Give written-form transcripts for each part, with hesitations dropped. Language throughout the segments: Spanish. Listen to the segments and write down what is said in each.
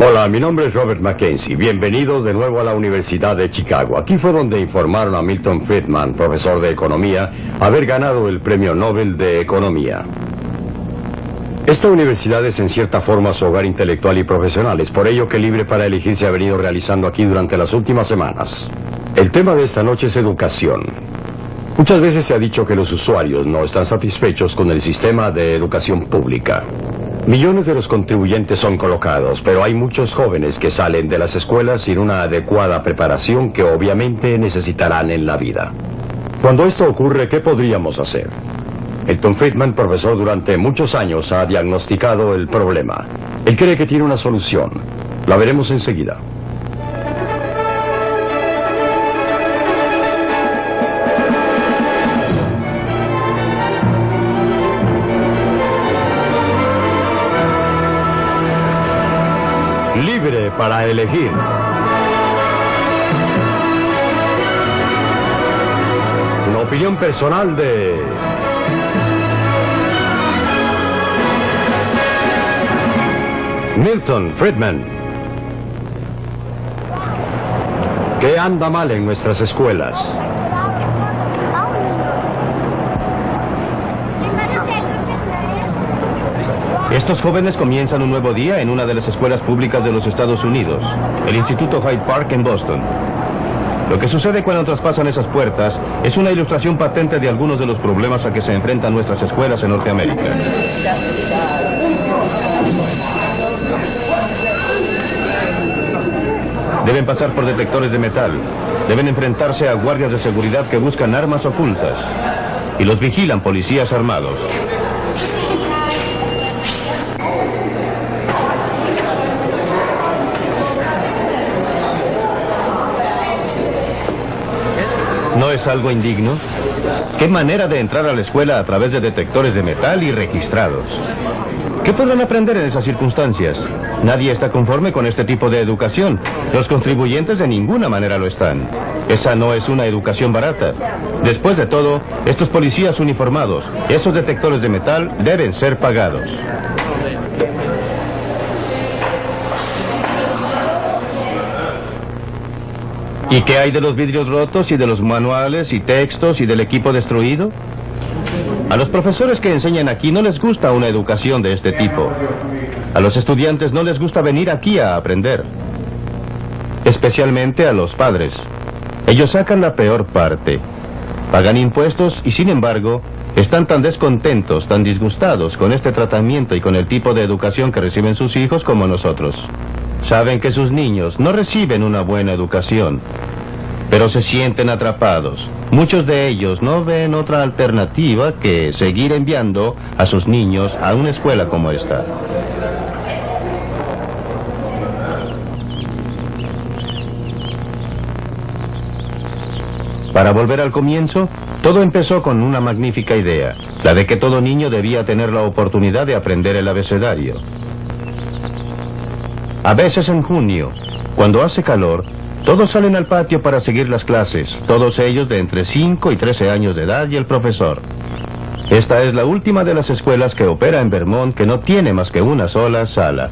Hola, mi nombre es Robert Mackenzie. Bienvenidos de nuevo a la Universidad de Chicago. Aquí fue donde informaron a Milton Friedman, profesor de Economía, haber ganado el Premio Nobel de Economía. Esta universidad es en cierta forma su hogar intelectual y profesional. Es por ello que Libre para Elegir se ha venido realizando aquí durante las últimas semanas. El tema de esta noche es educación. Muchas veces se ha dicho que los usuarios no están satisfechos con el sistema de educación pública. Millones de los contribuyentes son colocados, pero hay muchos jóvenes que salen de las escuelas sin una adecuada preparación que obviamente necesitarán en la vida. Cuando esto ocurre, ¿qué podríamos hacer? Milton Friedman, profesor durante muchos años, ha diagnosticado el problema. Él cree que tiene una solución. La veremos enseguida. Libre para elegir. Una opinión personal de Milton Friedman. ¿Qué anda mal en nuestras escuelas? Estos jóvenes comienzan un nuevo día en una de las escuelas públicas de los Estados Unidos, el Instituto Hyde Park en Boston. Lo que sucede cuando traspasan esas puertas es una ilustración patente de algunos de los problemas a que se enfrentan nuestras escuelas en Norteamérica. Deben pasar por detectores de metal, deben enfrentarse a guardias de seguridad que buscan armas ocultas, y los vigilan policías armados. ¿No es algo indigno? ¿Qué manera de entrar a la escuela a través de detectores de metal y registrados? ¿Qué podrán aprender en esas circunstancias? Nadie está conforme con este tipo de educación. Los contribuyentes de ninguna manera lo están. Esa no es una educación barata. Después de todo, estos policías uniformados, esos detectores de metal, deben ser pagados. ¿Y qué hay de los vidrios rotos y de los manuales y textos y del equipo destruido? A los profesores que enseñan aquí no les gusta una educación de este tipo. A los estudiantes no les gusta venir aquí a aprender. Especialmente a los padres. Ellos sacan la peor parte. Pagan impuestos y, sin embargo, están tan descontentos, tan disgustados con este tratamiento y con el tipo de educación que reciben sus hijos como nosotros. Saben que sus niños no reciben una buena educación, pero se sienten atrapados. Muchos de ellos no ven otra alternativa que seguir enviando a sus niños a una escuela como esta. Para volver al comienzo, todo empezó con una magnífica idea, la de que todo niño debía tener la oportunidad de aprender el abecedario. A veces en junio, cuando hace calor, todos salen al patio para seguir las clases, todos ellos de entre 5 y 13 años de edad y el profesor. Esta es la última de las escuelas que opera en Vermont que no tiene más que una sola sala.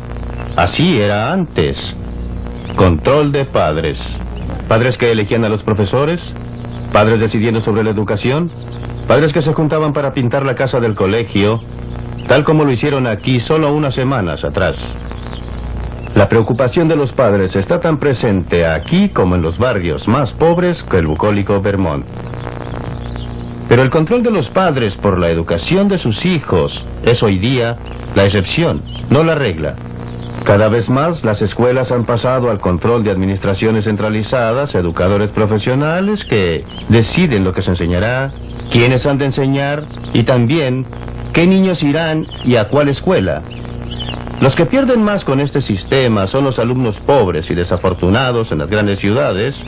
Así era antes. Control de padres. Padres que elegían a los profesores, padres decidiendo sobre la educación, padres que se juntaban para pintar la casa del colegio, tal como lo hicieron aquí solo unas semanas atrás. La preocupación de los padres está tan presente aquí como en los barrios más pobres que el bucólico Vermont. Pero el control de los padres por la educación de sus hijos es hoy día la excepción, no la regla. Cada vez más las escuelas han pasado al control de administraciones centralizadas, educadores profesionales que deciden lo que se enseñará, quiénes han de enseñar y también qué niños irán y a cuál escuela. Los que pierden más con este sistema son los alumnos pobres y desafortunados en las grandes ciudades.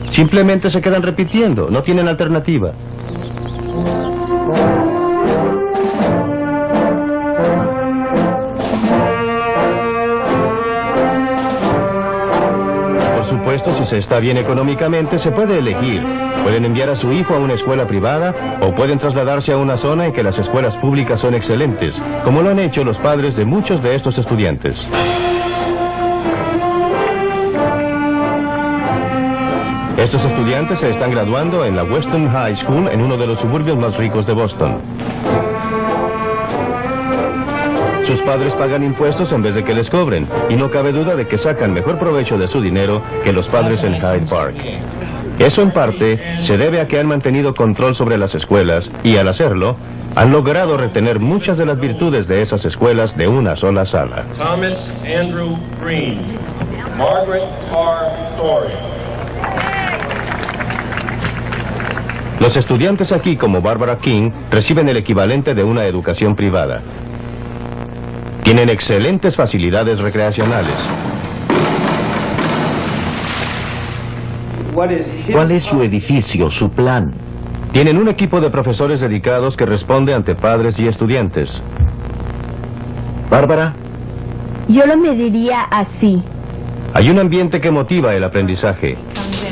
Simplemente se quedan repitiendo, no tienen alternativa. Por supuesto, si se está bien económicamente, se puede elegir. Pueden enviar a su hijo a una escuela privada o pueden trasladarse a una zona en que las escuelas públicas son excelentes, como lo han hecho los padres de muchos de estos estudiantes. Estos estudiantes se están graduando en la Weston High School en uno de los suburbios más ricos de Boston. Sus padres pagan impuestos en vez de que les cobren, y no cabe duda de que sacan mejor provecho de su dinero que los padres en Hyde Park. Eso en parte se debe a que han mantenido control sobre las escuelas y al hacerlo han logrado retener muchas de las virtudes de esas escuelas de una sola sala. Thomas Andrew Green, Margaret R. Story. Los estudiantes aquí, como Barbara King, reciben el equivalente de una educación privada. Tienen excelentes facilidades recreacionales. ¿Cuál es su edificio, su plan? Tienen un equipo de profesores dedicados que responde ante padres y estudiantes. ¿Bárbara? Yo lo mediría así. Hay un ambiente que motiva el aprendizaje.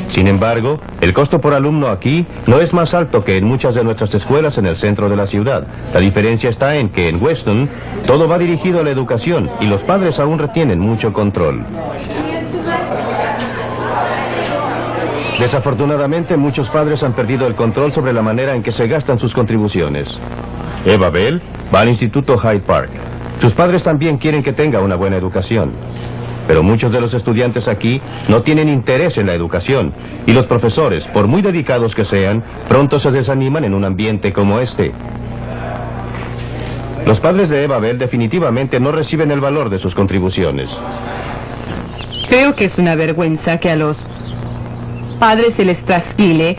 Sin embargo, el costo por alumno aquí no es más alto que en muchas de nuestras escuelas en el centro de la ciudad. La diferencia está en que en Weston todo va dirigido a la educación y los padres aún retienen mucho control. Desafortunadamente, muchos padres han perdido el control sobre la manera en que se gastan sus contribuciones. Eva Bell va al Instituto Hyde Park. Sus padres también quieren que tenga una buena educación. Pero muchos de los estudiantes aquí no tienen interés en la educación, y los profesores, por muy dedicados que sean, pronto se desaniman en un ambiente como este. Los padres de Eva Bell definitivamente no reciben el valor de sus contribuciones. Creo que es una vergüenza que a los padres se les trasquile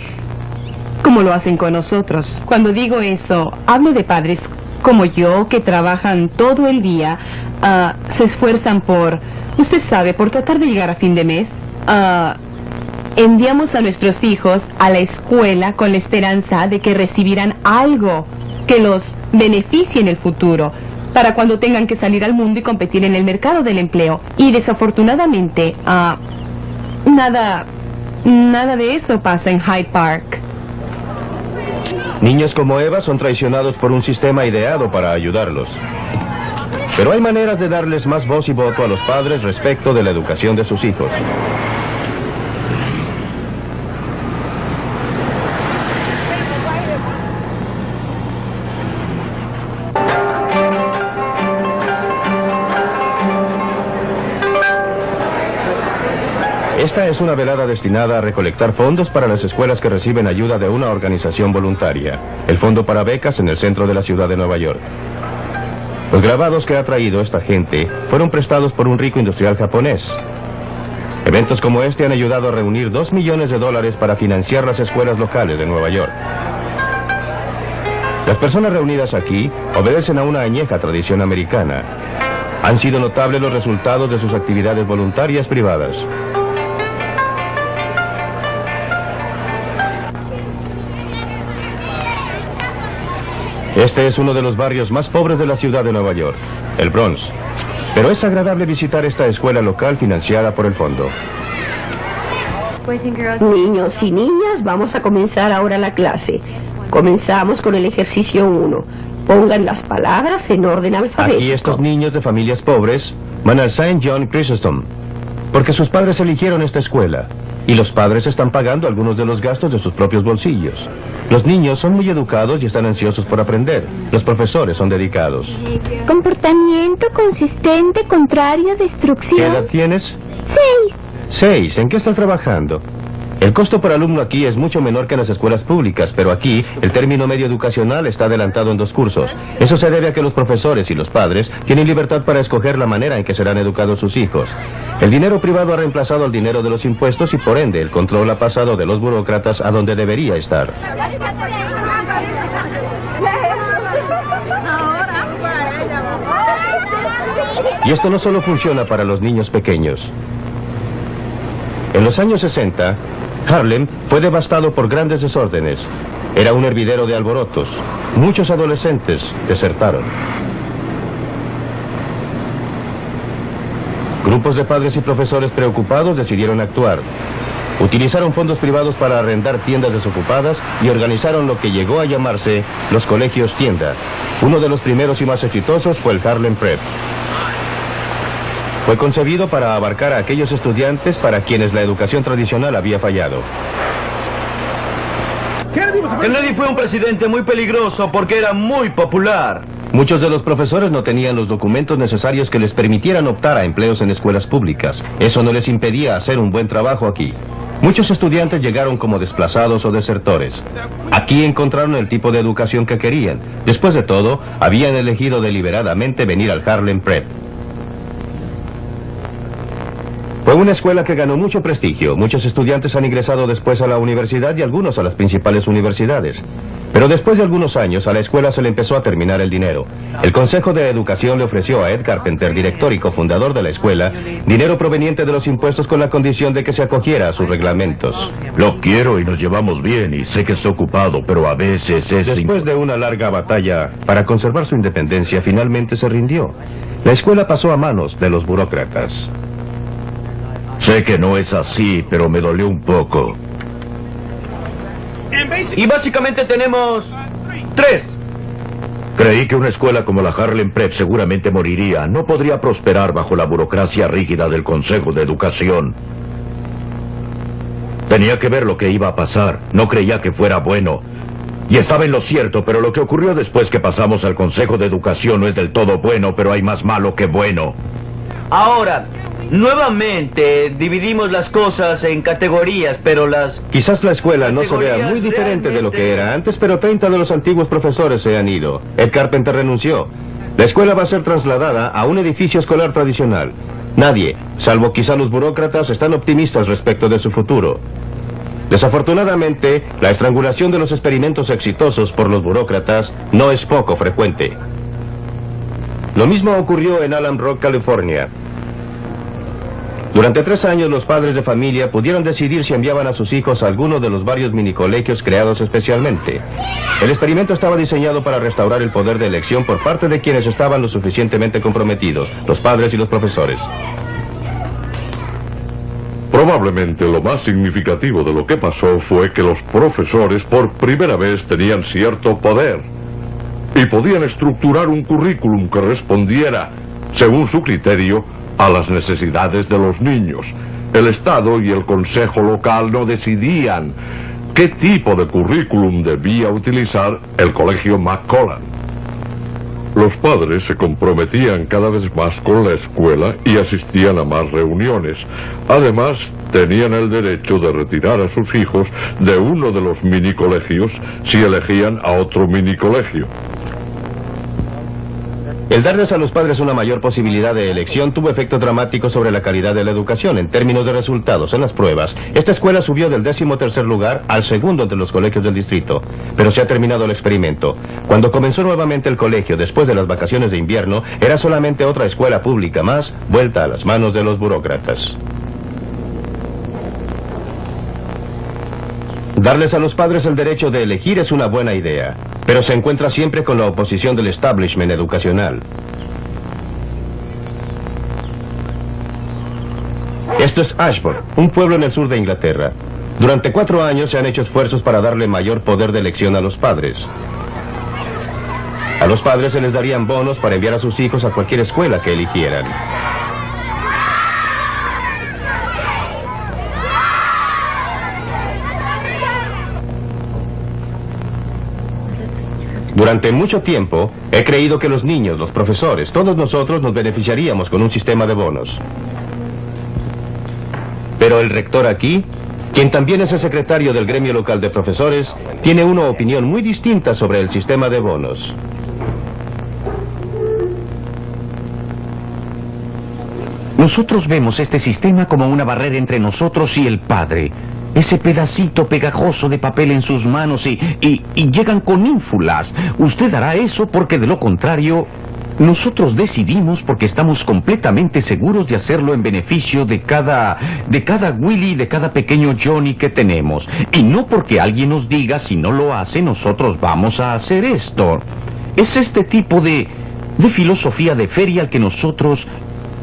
como lo hacen con nosotros. Cuando digo eso, hablo de padres como yo, que trabajan todo el día, se esfuerzan por, usted sabe, por tratar de llegar a fin de mes. Enviamos a nuestros hijos a la escuela con la esperanza de que recibirán algo que los beneficie en el futuro, para cuando tengan que salir al mundo y competir en el mercado del empleo. Y desafortunadamente, nada de eso pasa en Hyde Park. Niños como Eva son traicionados por un sistema ideado para ayudarlos. Pero hay maneras de darles más voz y voto a los padres respecto de la educación de sus hijos. Esta es una velada destinada a recolectar fondos para las escuelas que reciben ayuda de una organización voluntaria, el Fondo para Becas en el centro de la ciudad de Nueva York. Los grabados que ha traído esta gente fueron prestados por un rico industrial japonés. Eventos como este han ayudado a reunir $2 millones para financiar las escuelas locales de Nueva York. Las personas reunidas aquí obedecen a una añeja tradición americana. Han sido notables los resultados de sus actividades voluntarias privadas. Este es uno de los barrios más pobres de la ciudad de Nueva York, el Bronx. Pero es agradable visitar esta escuela local financiada por el fondo. Niños y niñas, vamos a comenzar ahora la clase. Comenzamos con el ejercicio 1. Pongan las palabras en orden alfabético. Aquí estos niños de familias pobres van al St. John Chrysostom, porque sus padres eligieron esta escuela, y los padres están pagando algunos de los gastos de sus propios bolsillos. Los niños son muy educados y están ansiosos por aprender. Los profesores son dedicados. Comportamiento consistente, contrario a destrucción. ¿Qué edad tienes? 6. 6. ¿En qué estás trabajando? El costo por alumno aquí es mucho menor que en las escuelas públicas, pero aquí el término medio educacional está adelantado en 2 cursos. Eso se debe a que los profesores y los padres tienen libertad para escoger la manera en que serán educados sus hijos. El dinero privado ha reemplazado al dinero de los impuestos y por ende el control ha pasado de los burócratas a donde debería estar. Y esto no solo funciona para los niños pequeños. En los años 60, Harlem fue devastado por grandes desórdenes. Era un hervidero de alborotos. Muchos adolescentes desertaron. Grupos de padres y profesores preocupados decidieron actuar. Utilizaron fondos privados para arrendar tiendas desocupadas y organizaron lo que llegó a llamarse los colegios tienda. Uno de los primeros y más exitosos fue el Harlem Prep. Fue concebido para abarcar a aquellos estudiantes para quienes la educación tradicional había fallado. Kennedy fue un presidente muy peligroso porque era muy popular. Muchos de los profesores no tenían los documentos necesarios que les permitieran optar a empleos en escuelas públicas. Eso no les impedía hacer un buen trabajo aquí. Muchos estudiantes llegaron como desplazados o desertores. Aquí encontraron el tipo de educación que querían. Después de todo, habían elegido deliberadamente venir al Harlem Prep. Fue una escuela que ganó mucho prestigio. Muchos estudiantes han ingresado después a la universidad y algunos a las principales universidades. Pero después de algunos años, a la escuela se le empezó a terminar el dinero. El Consejo de Educación le ofreció a Ed Carpenter, director y cofundador de la escuela, dinero proveniente de los impuestos con la condición de que se acogiera a sus reglamentos. Lo quiero y nos llevamos bien y sé que está ocupado, pero a veces es... Después de una larga batalla para conservar su independencia, finalmente se rindió. La escuela pasó a manos de los burócratas. Sé que no es así, pero me dolió un poco. Y básicamente tenemos 3. Creí que una escuela como la Harlem Prep seguramente moriría. No podría prosperar bajo la burocracia rígida del Consejo de Educación. Tenía que ver lo que iba a pasar. No creía que fuera bueno. Y estaba en lo cierto, pero lo que ocurrió después que pasamos al Consejo de Educación no es del todo bueno, pero hay más malo que bueno. Ahora, nuevamente dividimos las cosas en categorías, pero Quizás la escuela no se vea muy diferente de lo que era antes, pero 30 de los antiguos profesores se han ido. Ed Carpenter renunció. La escuela va a ser trasladada a un edificio escolar tradicional. Nadie, salvo quizá los burócratas, están optimistas respecto de su futuro. Desafortunadamente, la estrangulación de los experimentos exitosos por los burócratas no es poco frecuente. Lo mismo ocurrió en Alum Rock, California. Durante 3 años los padres de familia pudieron decidir si enviaban a sus hijos a alguno de los varios minicolegios creados especialmente. El experimento estaba diseñado para restaurar el poder de elección por parte de quienes estaban lo suficientemente comprometidos, los padres y los profesores. Probablemente lo más significativo de lo que pasó fue que los profesores por primera vez tenían cierto poder y podían estructurar un currículum que respondiera, según su criterio, a las necesidades de los niños. El Estado y el Consejo local no decidían qué tipo de currículum debía utilizar el Colegio McCullough. Los padres se comprometían cada vez más con la escuela y asistían a más reuniones. Además, tenían el derecho de retirar a sus hijos de uno de los minicolegios si elegían a otro minicolegio. El darles a los padres una mayor posibilidad de elección tuvo efecto dramático sobre la calidad de la educación. En términos de resultados en las pruebas, esta escuela subió del 13º lugar al segundo de los colegios del distrito. Pero se ha terminado el experimento. Cuando comenzó nuevamente el colegio después de las vacaciones de invierno, era solamente otra escuela pública más, vuelta a las manos de los burócratas. Darles a los padres el derecho de elegir es una buena idea, pero se encuentra siempre con la oposición del establishment educacional. Esto es Ashford, un pueblo en el sur de Inglaterra. Durante 4 años se han hecho esfuerzos para darle mayor poder de elección a los padres. A los padres se les darían bonos para enviar a sus hijos a cualquier escuela que eligieran. Durante mucho tiempo, he creído que los niños, los profesores, todos nosotros nos beneficiaríamos con un sistema de bonos. Pero el rector aquí, quien también es el secretario del gremio local de profesores, tiene una opinión muy distinta sobre el sistema de bonos. Nosotros vemos este sistema como una barrera entre nosotros y el padre. Ese pedacito pegajoso de papel en sus manos y llegan con ínfulas. Usted hará eso porque de lo contrario, nosotros decidimos porque estamos completamente seguros de hacerlo en beneficio de cada Willy, de cada pequeño Johnny que tenemos. Y no porque alguien nos diga si no lo hace, nosotros vamos a hacer esto. Es este tipo de filosofía de feria al que nosotros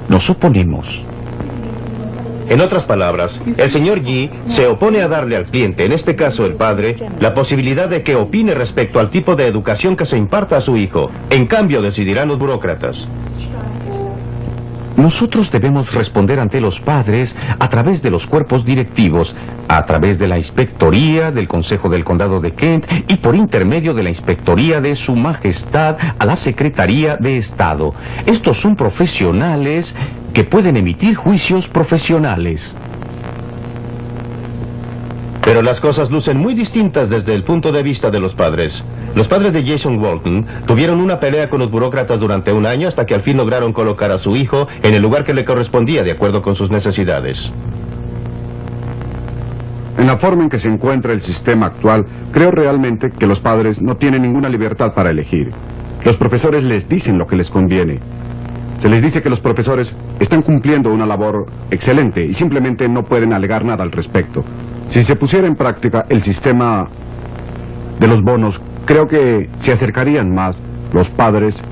nos oponemos. En otras palabras, el señor Yi se opone a darle al cliente, en este caso el padre, la posibilidad de que opine respecto al tipo de educación que se imparta a su hijo. En cambio, decidirán los burócratas. Nosotros debemos responder ante los padres a través de los cuerpos directivos, a través de la Inspectoría del Consejo del Condado de Kent y por intermedio de la Inspectoría de Su Majestad a la Secretaría de Estado. Estos son profesionales que pueden emitir juicios profesionales. Pero las cosas lucen muy distintas desde el punto de vista de los padres. Los padres de Jason Walton tuvieron una pelea con los burócratas durante un año hasta que al fin lograron colocar a su hijo en el lugar que le correspondía de acuerdo con sus necesidades. En la forma en que se encuentra el sistema actual, creo realmente que los padres no tienen ninguna libertad para elegir. Los profesores les dicen lo que les conviene. Se les dice que los profesores están cumpliendo una labor excelente y simplemente no pueden alegar nada al respecto. Si se pusiera en práctica el sistema de los bonos, creo que se acercarían más los padres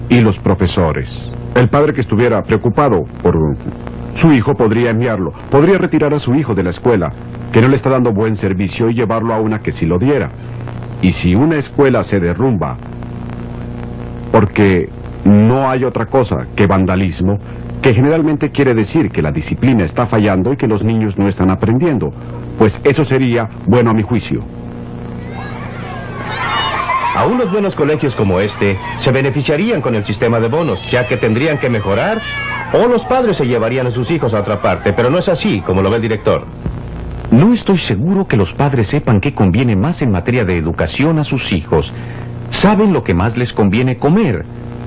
y los profesores. El padre que estuviera preocupado por su hijo podría enviarlo, podría retirar a su hijo de la escuela, que no le está dando buen servicio, y llevarlo a una que sí lo diera. Y si una escuela se derrumba porque no hay otra cosa que vandalismo, que generalmente quiere decir que la disciplina está fallando y que los niños no están aprendiendo, pues eso sería bueno a mi juicio. Aún los buenos colegios como este se beneficiarían con el sistema de bonos, ya que tendrían que mejorar, o los padres se llevarían a sus hijos a otra parte, pero no es así, como lo ve el director. No estoy seguro que los padres sepan qué conviene más en materia de educación a sus hijos. Saben lo que más les conviene comer.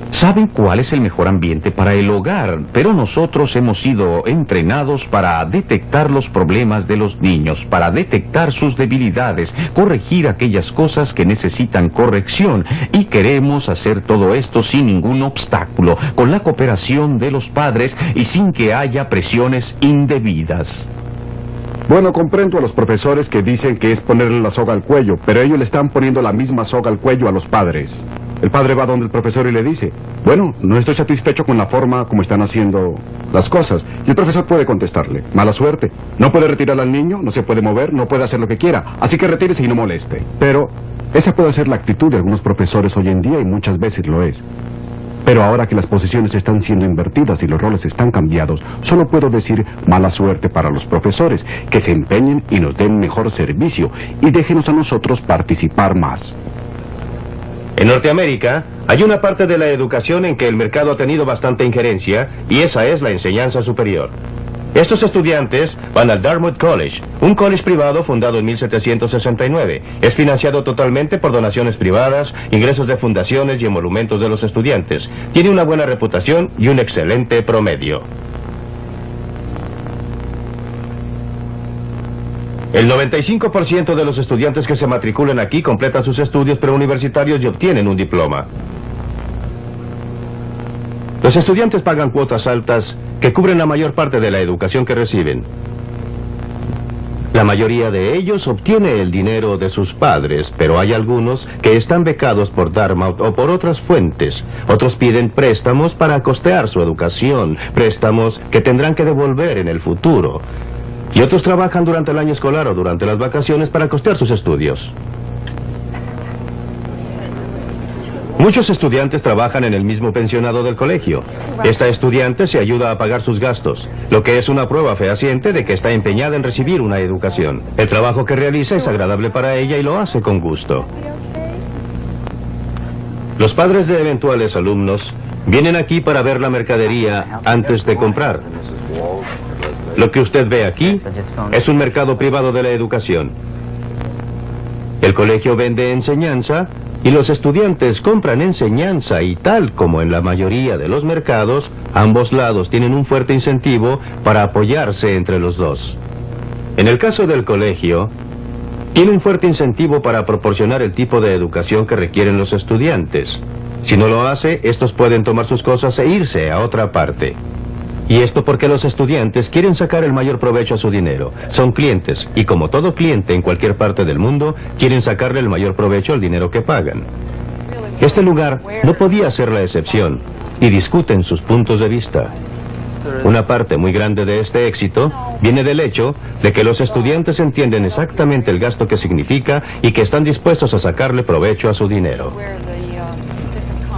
Saben cuál es el mejor ambiente para el hogar, pero nosotros hemos sido entrenados para detectar los problemas de los niños, para detectar sus debilidades, corregir aquellas cosas que necesitan corrección, y queremos hacer todo esto sin ningún obstáculo, con la cooperación de los padres y sin que haya presiones indebidas. Bueno, comprendo a los profesores que dicen que es ponerle la soga al cuello, pero ellos le están poniendo la misma soga al cuello a los padres. El padre va donde el profesor y le dice, bueno, no estoy satisfecho con la forma como están haciendo las cosas. Y el profesor puede contestarle, mala suerte. No puede retirar al niño, no se puede mover, no puede hacer lo que quiera. Así que retírese y no moleste. Pero esa puede ser la actitud de algunos profesores hoy en día, y muchas veces lo es. Pero ahora que las posiciones están siendo invertidas y los roles están cambiados, solo puedo decir mala suerte para los profesores, que se empeñen y nos den mejor servicio, y déjenos a nosotros participar más. En Norteamérica, hay una parte de la educación en que el mercado ha tenido bastante injerencia, y esa es la enseñanza superior. Estos estudiantes van al Dartmouth College, un college privado fundado en 1769. Es financiado totalmente por donaciones privadas, ingresos de fundaciones y emolumentos de los estudiantes. Tiene una buena reputación y un excelente promedio. El 95% de los estudiantes que se matriculan aquí completan sus estudios preuniversitarios y obtienen un diploma. Los estudiantes pagan cuotas altas que cubren la mayor parte de la educación que reciben. La mayoría de ellos obtiene el dinero de sus padres, pero hay algunos que están becados por Dartmouth o por otras fuentes. Otros piden préstamos para costear su educación, préstamos que tendrán que devolver en el futuro. Y otros trabajan durante el año escolar o durante las vacaciones para costear sus estudios. Muchos estudiantes trabajan en el mismo pensionado del colegio. Esta estudiante se ayuda a pagar sus gastos, lo que es una prueba fehaciente de que está empeñada en recibir una educación. El trabajo que realiza es agradable para ella y lo hace con gusto. Los padres de eventuales alumnos vienen aquí para ver la mercadería antes de comprar. Lo que usted ve aquí es un mercado privado de la educación. El colegio vende enseñanza y los estudiantes compran enseñanza, y tal como en la mayoría de los mercados, ambos lados tienen un fuerte incentivo para apoyarse entre los dos. En el caso del colegio, tiene un fuerte incentivo para proporcionar el tipo de educación que requieren los estudiantes. Si no lo hace, estos pueden tomar sus cosas e irse a otra parte. Y esto porque los estudiantes quieren sacar el mayor provecho a su dinero. Son clientes, y como todo cliente en cualquier parte del mundo, quieren sacarle el mayor provecho al dinero que pagan. Este lugar no podía ser la excepción, y discuten sus puntos de vista. Una parte muy grande de este éxito viene del hecho de que los estudiantes entienden exactamente el gasto que significa y que están dispuestos a sacarle provecho a su dinero.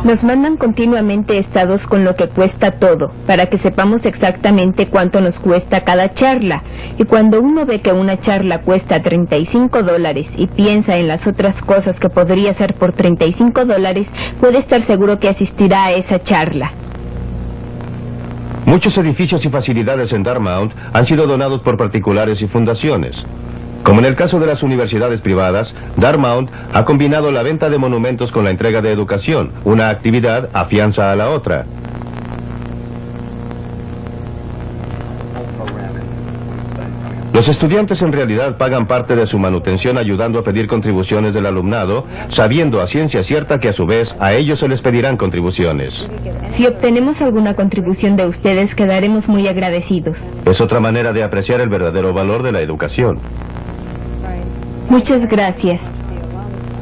Nos mandan continuamente estados con lo que cuesta todo, para que sepamos exactamente cuánto nos cuesta cada charla. Y cuando uno ve que una charla cuesta $35 y piensa en las otras cosas que podría hacer por $35, puede estar seguro que asistirá a esa charla. Muchos edificios y facilidades en Dartmouth han sido donados por particulares y fundaciones. Como en el caso de las universidades privadas, Dartmouth ha combinado la venta de monumentos con la entrega de educación. Una actividad afianza a la otra. Los estudiantes en realidad pagan parte de su manutención ayudando a pedir contribuciones del alumnado, sabiendo a ciencia cierta que a su vez a ellos se les pedirán contribuciones. Si obtenemos alguna contribución de ustedes, quedaremos muy agradecidos. Es otra manera de apreciar el verdadero valor de la educación. Muchas gracias.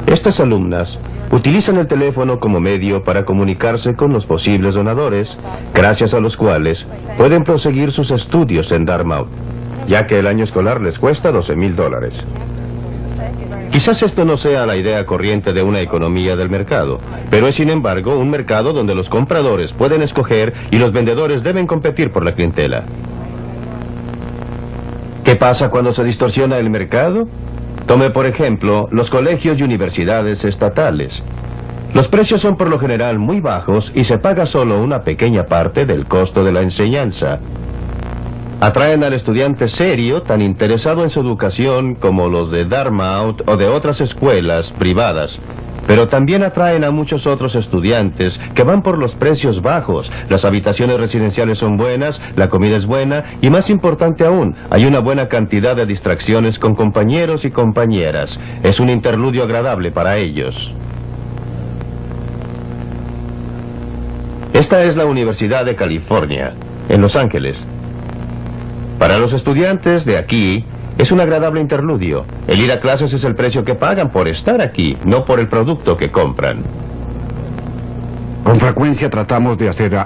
Estas alumnas utilizan el teléfono como medio para comunicarse con los posibles donadores, gracias a los cuales pueden proseguir sus estudios en Dartmouth, ya que el año escolar les cuesta $12,000. Quizás esto no sea la idea corriente de una economía del mercado, pero es sin embargo un mercado donde los compradores pueden escoger y los vendedores deben competir por la clientela. ¿Qué pasa cuando se distorsiona el mercado? Tome por ejemplo los colegios y universidades estatales. Los precios son por lo general muy bajos y se paga solo una pequeña parte del costo de la enseñanza. Atraen al estudiante serio, tan interesado en su educación como los de Dartmouth o de otras escuelas privadas. Pero también atraen a muchos otros estudiantes que van por los precios bajos. Las habitaciones residenciales son buenas, la comida es buena y más importante aún, hay una buena cantidad de distracciones con compañeros y compañeras. Es un interludio agradable para ellos. Esta es la Universidad de California, en Los Ángeles. Para los estudiantes de aquí, es un agradable interludio. El ir a clases es el precio que pagan por estar aquí, no por el producto que compran. Con frecuencia tratamos de hacer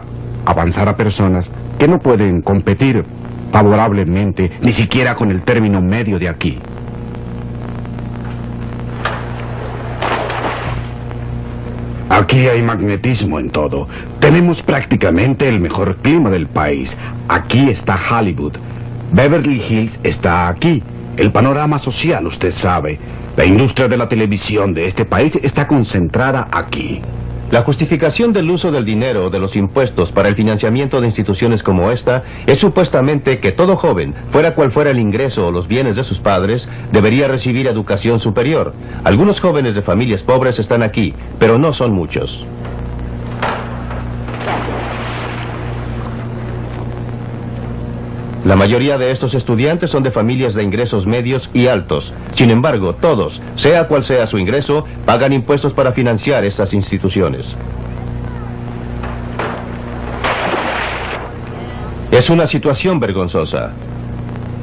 avanzar a personas que no pueden competir favorablemente, ni siquiera con el término medio de aquí. Aquí hay magnetismo en todo. Tenemos prácticamente el mejor clima del país. Aquí está Hollywood. Beverly Hills está aquí. El panorama social, usted sabe. La industria de la televisión de este país está concentrada aquí. La justificación del uso del dinero o de los impuestos para el financiamiento de instituciones como esta es supuestamente que todo joven, fuera cual fuera el ingreso o los bienes de sus padres, debería recibir educación superior. Algunos jóvenes de familias pobres están aquí, pero no son muchos. La mayoría de estos estudiantes son de familias de ingresos medios y altos. Sin embargo, todos, sea cual sea su ingreso, pagan impuestos para financiar estas instituciones. Es una situación vergonzosa.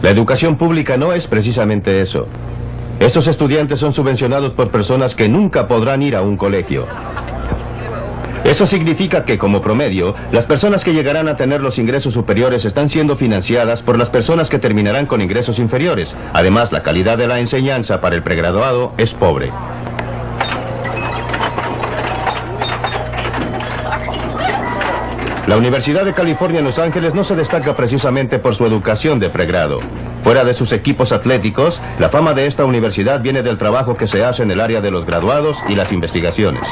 La educación pública no es precisamente eso. Estos estudiantes son subvencionados por personas que nunca podrán ir a un colegio. Eso significa que, como promedio, las personas que llegarán a tener los ingresos superiores están siendo financiadas por las personas que terminarán con ingresos inferiores. Además, la calidad de la enseñanza para el pregraduado es pobre. La Universidad de California en Los Ángeles no se destaca precisamente por su educación de pregrado. Fuera de sus equipos atléticos, la fama de esta universidad viene del trabajo que se hace en el área de los graduados y las investigaciones.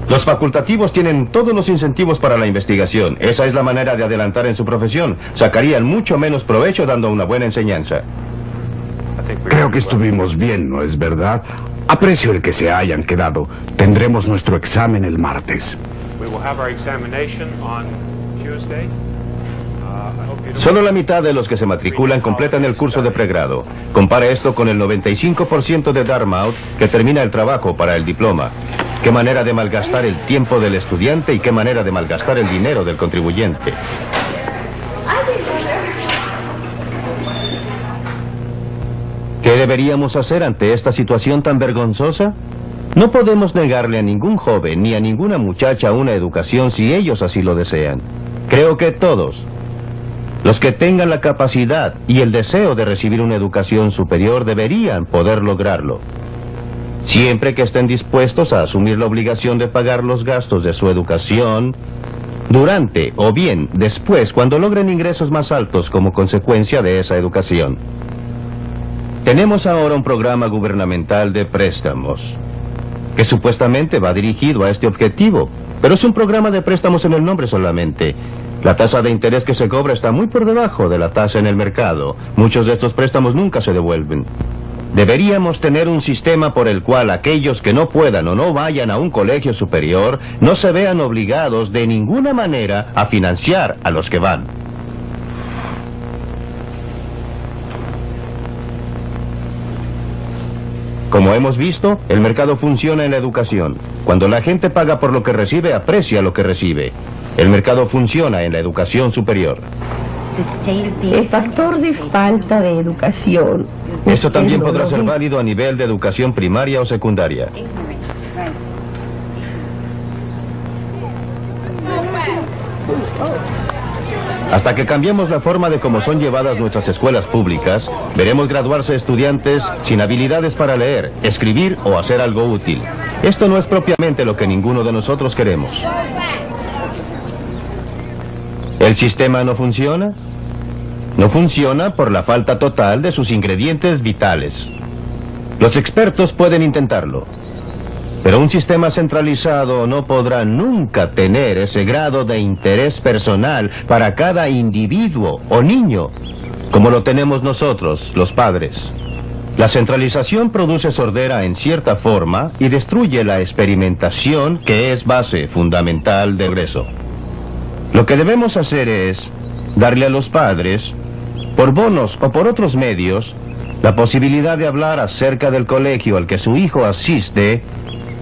Los facultativos tienen todos los incentivos para la investigación. Esa es la manera de adelantar en su profesión. Sacarían mucho menos provecho dando una buena enseñanza. Creo que estuvimos bien, ¿no es verdad? Aprecio el que se hayan quedado. Tendremos nuestro examen el martes. Solo la mitad de los que se matriculan completan el curso de pregrado. Compara esto con el 95% de Dartmouth que termina el trabajo para el diploma. Qué manera de malgastar el tiempo del estudiante y qué manera de malgastar el dinero del contribuyente. ¿Qué deberíamos hacer ante esta situación tan vergonzosa? No podemos negarle a ningún joven ni a ninguna muchacha una educación si ellos así lo desean. Creo que todos, Los que tengan la capacidad y el deseo de recibir una educación superior deberían poder lograrlo, siempre que estén dispuestos a asumir la obligación de pagar los gastos de su educación durante o bien después, cuando logren ingresos más altos como consecuencia de esa educación. Tenemos ahora un programa gubernamental de préstamos que supuestamente va dirigido a este objetivo, pero es un programa de préstamos en el nombre solamente. La tasa de interés que se cobra está muy por debajo de la tasa en el mercado. Muchos de estos préstamos nunca se devuelven. Deberíamos tener un sistema por el cual aquellos que no puedan o no vayan a un colegio superior no se vean obligados de ninguna manera a financiar a los que van. Como hemos visto, el mercado funciona en la educación. Cuando la gente paga por lo que recibe, aprecia lo que recibe. El mercado funciona en la educación superior. El factor de falta de educación. Esto también podrá ser válido a nivel de educación primaria o secundaria. Hasta que cambiemos la forma de cómo son llevadas nuestras escuelas públicas, veremos graduarse estudiantes sin habilidades para leer, escribir o hacer algo útil. Esto no es propiamente lo que ninguno de nosotros queremos. ¿El sistema no funciona? No funciona por la falta total de sus ingredientes vitales. Los expertos pueden intentarlo, pero un sistema centralizado no podrá nunca tener ese grado de interés personal para cada individuo o niño, como lo tenemos nosotros, los padres. La centralización produce sordera en cierta forma y destruye la experimentación, que es base fundamental del progreso. Lo que debemos hacer es darle a los padres, por bonos o por otros medios, la posibilidad de hablar acerca del colegio al que su hijo asiste,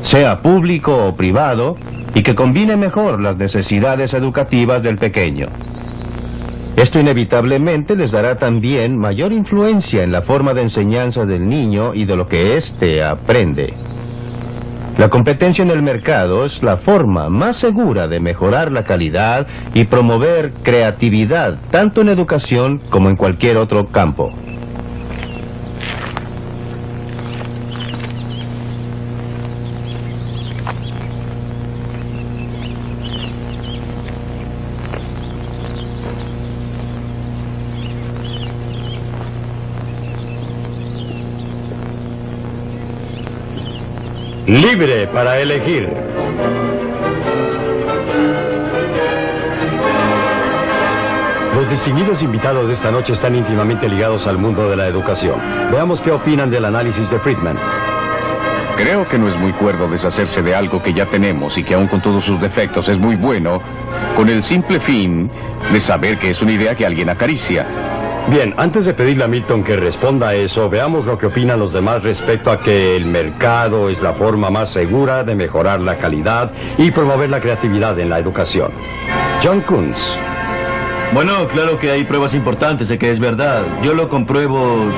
sea público o privado, y que combine mejor las necesidades educativas del pequeño. Esto inevitablemente les dará también mayor influencia en la forma de enseñanza del niño y de lo que éste aprende. La competencia en el mercado es la forma más segura de mejorar la calidad y promover creatividad, tanto en educación como en cualquier otro campo. Libre para elegir. Los distinguidos invitados de esta noche están íntimamente ligados al mundo de la educación. Veamos qué opinan del análisis de Friedman. Creo que no es muy cuerdo deshacerse de algo que ya tenemos y que aún con todos sus defectos es muy bueno, con el simple fin de saber que es una idea que alguien acaricia. Bien, antes de pedirle a Milton que responda a eso, veamos lo que opinan los demás respecto a que el mercado es la forma más segura de mejorar la calidad y promover la creatividad en la educación. John Kunz. Bueno, claro que hay pruebas importantes de que es verdad. Yo lo compruebo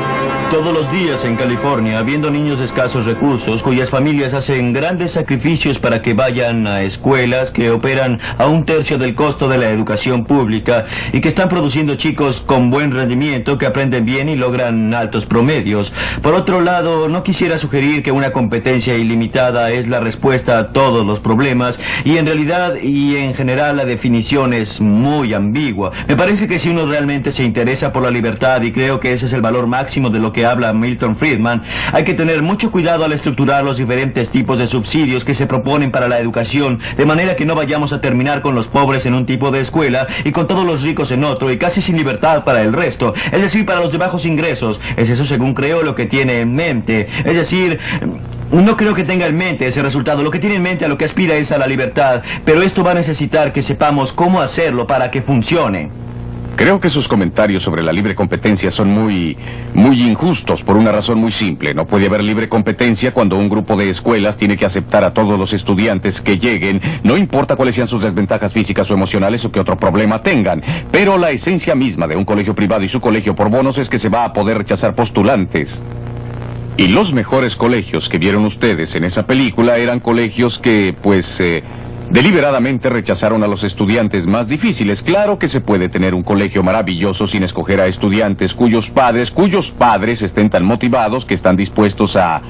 todos los días en California, viendo niños de escasos recursos, cuyas familias hacen grandes sacrificios para que vayan a escuelas que operan a 1/3 del costo de la educación pública y que están produciendo chicos con buen rendimiento, que aprenden bien y logran altos promedios. Por otro lado, no quisiera sugerir que una competencia ilimitada es la respuesta a todos los problemas, y en realidad y en general la definición es muy ambigua. Me parece que si uno realmente se interesa por la libertad, y creo que ese es el valor máximo de lo que habla Milton Friedman, hay que tener mucho cuidado al estructurar los diferentes tipos de subsidios que se proponen para la educación, de manera que no vayamos a terminar con los pobres en un tipo de escuela y con todos los ricos en otro, y casi sin libertad para el resto, es decir, para los de bajos ingresos. Es eso, según creo, lo que tiene en mente. Es decir, no creo que tenga en mente ese resultado. Lo que tiene en mente, a lo que aspira, es a la libertad, pero esto va a necesitar que sepamos cómo hacerlo para que funcione. Creo que sus comentarios sobre la libre competencia son muy injustos por una razón muy simple. No puede haber libre competencia cuando un grupo de escuelas tiene que aceptar a todos los estudiantes que lleguen, no importa cuáles sean sus desventajas físicas o emocionales o qué otro problema tengan. Pero la esencia misma de un colegio privado y su colegio por bonos es que se va a poder rechazar postulantes. Y los mejores colegios que vieron ustedes en esa película eran colegios que, Deliberadamente rechazaron a los estudiantes más difíciles. Claro que se puede tener un colegio maravilloso sin escoger a estudiantes cuyos padres estén tan motivados que están dispuestos a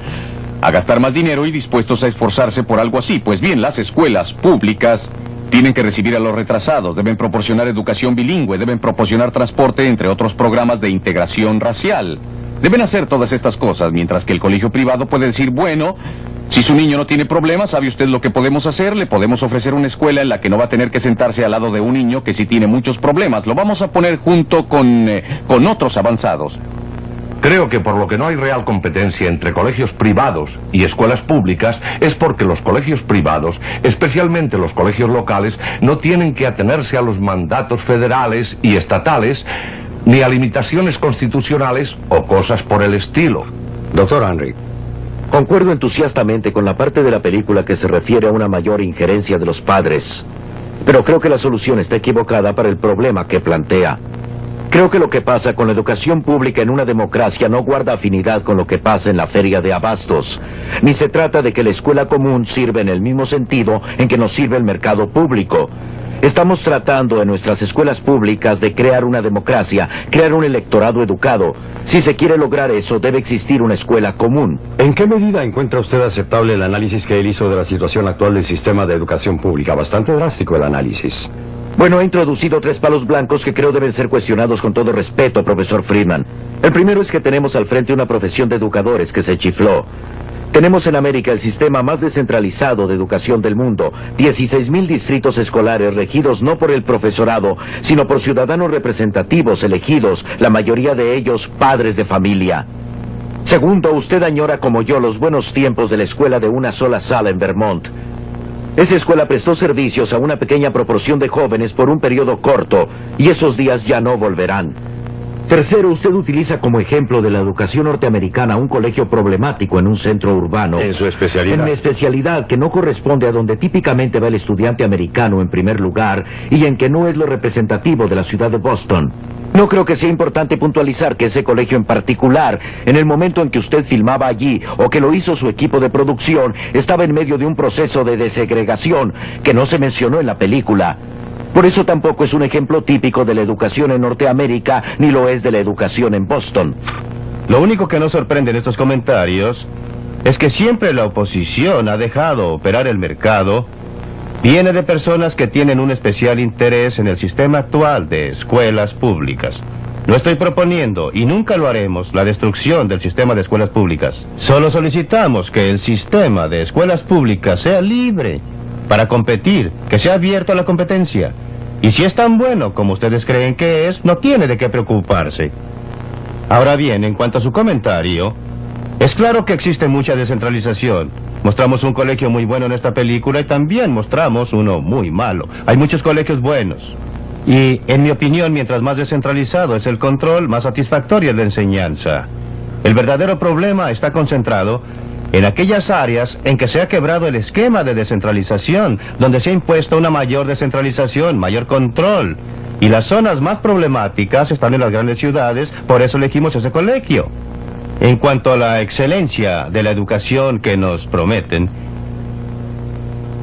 gastar más dinero y dispuestos a esforzarse por algo así. Pues bien, las escuelas públicas tienen que recibir a los retrasados, deben proporcionar educación bilingüe, deben proporcionar transporte, entre otros programas de integración racial. Deben hacer todas estas cosas, mientras que el colegio privado puede decir, bueno, si su niño no tiene problemas, ¿sabe usted lo que podemos hacer? Le podemos ofrecer una escuela en la que no va a tener que sentarse al lado de un niño que sí tiene muchos problemas. Lo vamos a poner junto con otros avanzados. Creo que por lo que no hay real competencia entre colegios privados y escuelas públicas es porque los colegios privados, especialmente los colegios locales, no tienen que atenerse a los mandatos federales y estatales ni a limitaciones constitucionales o cosas por el estilo. Doctor Henry. Concuerdo entusiastamente con la parte de la película que se refiere a una mayor injerencia de los padres, pero creo que la solución está equivocada para el problema que plantea. Creo que lo que pasa con la educación pública en una democracia no guarda afinidad con lo que pasa en la feria de abastos, ni se trata de que la escuela común sirve en el mismo sentido en que nos sirve el mercado público. Estamos tratando en nuestras escuelas públicas de crear una democracia, crear un electorado educado. Si se quiere lograr eso, debe existir una escuela común. ¿En qué medida encuentra usted aceptable el análisis que él hizo de la situación actual del sistema de educación pública? Bastante drástico el análisis. Bueno, he introducido 3 palos blancos que creo deben ser cuestionados con todo respeto, profesor Friedman. El primero es que tenemos al frente una profesión de educadores que se chifló. Tenemos en América el sistema más descentralizado de educación del mundo, 16,000 distritos escolares regidos no por el profesorado, sino por ciudadanos representativos elegidos, la mayoría de ellos padres de familia. Segundo, usted añora como yo los buenos tiempos de la escuela de una sola sala en Vermont. Esa escuela prestó servicios a una pequeña proporción de jóvenes por un periodo corto, y esos días ya no volverán. Tercero, usted utiliza como ejemplo de la educación norteamericana un colegio problemático en un centro urbano. En su especialidad. En mi especialidad, que no corresponde a donde típicamente va el estudiante americano en primer lugar, y en que no es lo representativo de la ciudad de Boston. No creo que sea importante puntualizar que ese colegio en particular, en el momento en que usted filmaba allí, o que lo hizo su equipo de producción, estaba en medio de un proceso de desegregación que no se mencionó en la película. Por eso tampoco es un ejemplo típico de la educación en Norteamérica, ni lo es de la educación en Boston. Lo único que nos sorprende en estos comentarios es que siempre la oposición ha dejado operar el mercado. Viene de personas que tienen un especial interés en el sistema actual de escuelas públicas. No estoy proponiendo, y nunca lo haremos, la destrucción del sistema de escuelas públicas. Solo solicitamos que el sistema de escuelas públicas sea libre para competir, que sea abierto a la competencia. Y si es tan bueno como ustedes creen que es, no tiene de qué preocuparse. Ahora bien, en cuanto a su comentario, es claro que existe mucha descentralización. Mostramos un colegio muy bueno en esta película y también mostramos uno muy malo. Hay muchos colegios buenos. Y, en mi opinión, mientras más descentralizado es el control, más satisfactoria es la enseñanza. El verdadero problema está concentrado en aquellas áreas en que se ha quebrado el esquema de descentralización, donde se ha impuesto una mayor descentralización, mayor control. Y las zonas más problemáticas están en las grandes ciudades, por eso elegimos ese colegio. En cuanto a la excelencia de la educación que nos prometen,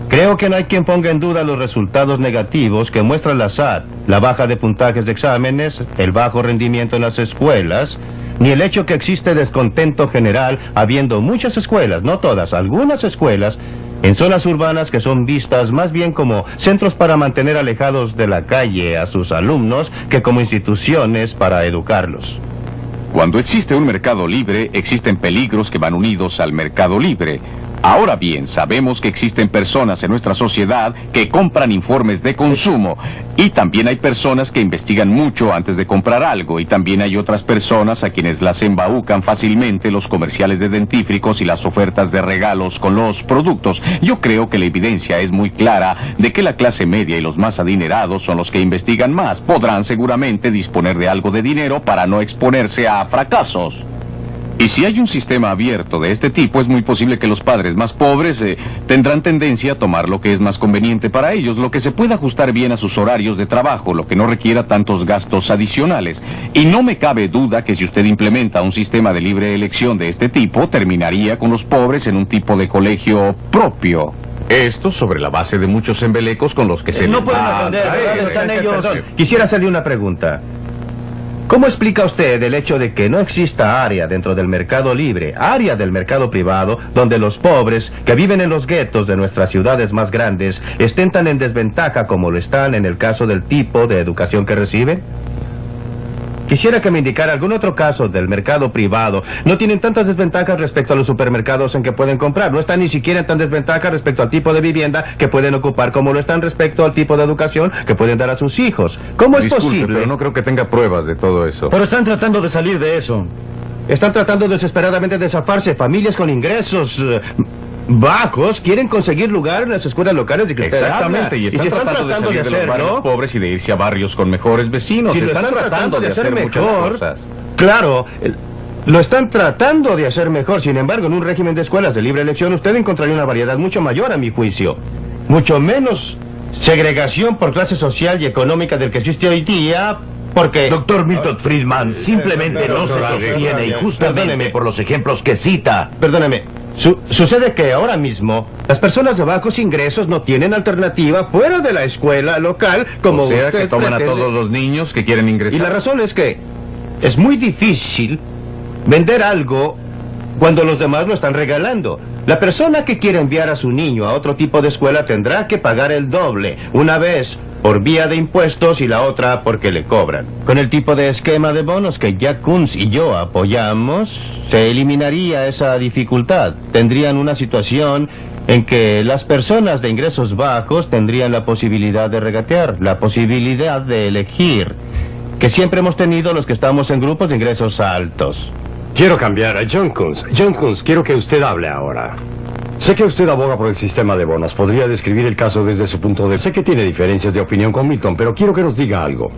creo que no hay quien ponga en duda los resultados negativos que muestra la SAT, la baja de puntajes de exámenes, el bajo rendimiento en las escuelas, ni el hecho que existe descontento general habiendo muchas escuelas, no todas, algunas escuelas, en zonas urbanas que son vistas más bien como centros para mantener alejados de la calle a sus alumnos que como instituciones para educarlos. Cuando existe un mercado libre, existen peligros que van unidos al mercado libre. Ahora bien, sabemos que existen personas en nuestra sociedad que compran informes de consumo, y también hay personas que investigan mucho antes de comprar algo, y también hay otras personas a quienes las embaucan fácilmente los comerciales de dentífricos y las ofertas de regalos con los productos. Yo creo que la evidencia es muy clara de que la clase media y los más adinerados son los que investigan más. Podrán seguramente disponer de algo de dinero para no exponerse a fracasos. Y si hay un sistema abierto de este tipo, es muy posible que los padres más pobres tendrán tendencia a tomar lo que es más conveniente para ellos, lo que se pueda ajustar bien a sus horarios de trabajo, lo que no requiera tantos gastos adicionales. Y no me cabe duda que si usted implementa un sistema de libre elección de este tipo, terminaría con los pobres en un tipo de colegio propio. Esto sobre la base de muchos embelecos con los que se No pueden atender, ¿dónde están ellos? Perdón, quisiera hacerle una pregunta. ¿Cómo explica usted el hecho de que no exista área dentro del mercado libre, área del mercado privado, donde los pobres que viven en los guetos de nuestras ciudades más grandes estén tan en desventaja como lo están en el caso del tipo de educación que reciben? Quisiera que me indicara algún otro caso del mercado privado. No tienen tantas desventajas respecto a los supermercados en que pueden comprar. No están ni siquiera en tan desventaja respecto al tipo de vivienda que pueden ocupar como lo están respecto al tipo de educación que pueden dar a sus hijos. ¿Cómo es posible? Pero no creo que tenga pruebas de todo eso. Pero están tratando de salir de eso. Están tratando desesperadamente de zafarse. Familias con ingresos bajos quieren conseguir lugar en las escuelas locales de que usted Exactamente, habla. y están tratando de salir de los barrios pobres y de irse a barrios con mejores vecinos. Si lo están tratando de hacer muchas cosas. Claro, lo están tratando de hacer mejor. Sin embargo, en un régimen de escuelas de libre elección usted encontraría una variedad mucho mayor, a mi juicio. Mucho menos segregación por clase social y económica del que existe hoy día. Porque... Doctor Milton Friedman, simplemente no se sostiene, y justamente por los ejemplos que cita. Perdóneme, sucede que ahora mismo las personas de bajos ingresos no tienen alternativa fuera de la escuela local, como o sea, usted que toman pretende. a todos los niños que quieren ingresar. Y la razón es que es muy difícil vender algo cuando los demás lo están regalando. La persona que quiere enviar a su niño a otro tipo de escuela tendrá que pagar el doble, una vez por vía de impuestos y la otra porque le cobran. Con el tipo de esquema de bonos que Jack Kunz y yo apoyamos, se eliminaría esa dificultad. Tendrían una situación en que las personas de ingresos bajos tendrían la posibilidad de regatear, la posibilidad de elegir, que siempre hemos tenido los que estamos en grupos de ingresos altos. Quiero cambiar a John Kunz. John Kunz, quiero que usted hable ahora. Sé que usted aboga por el sistema de bonos. ¿Podría describir el caso desde su punto de vista? Sé que tiene diferencias de opinión con Milton, pero quiero que nos diga algo.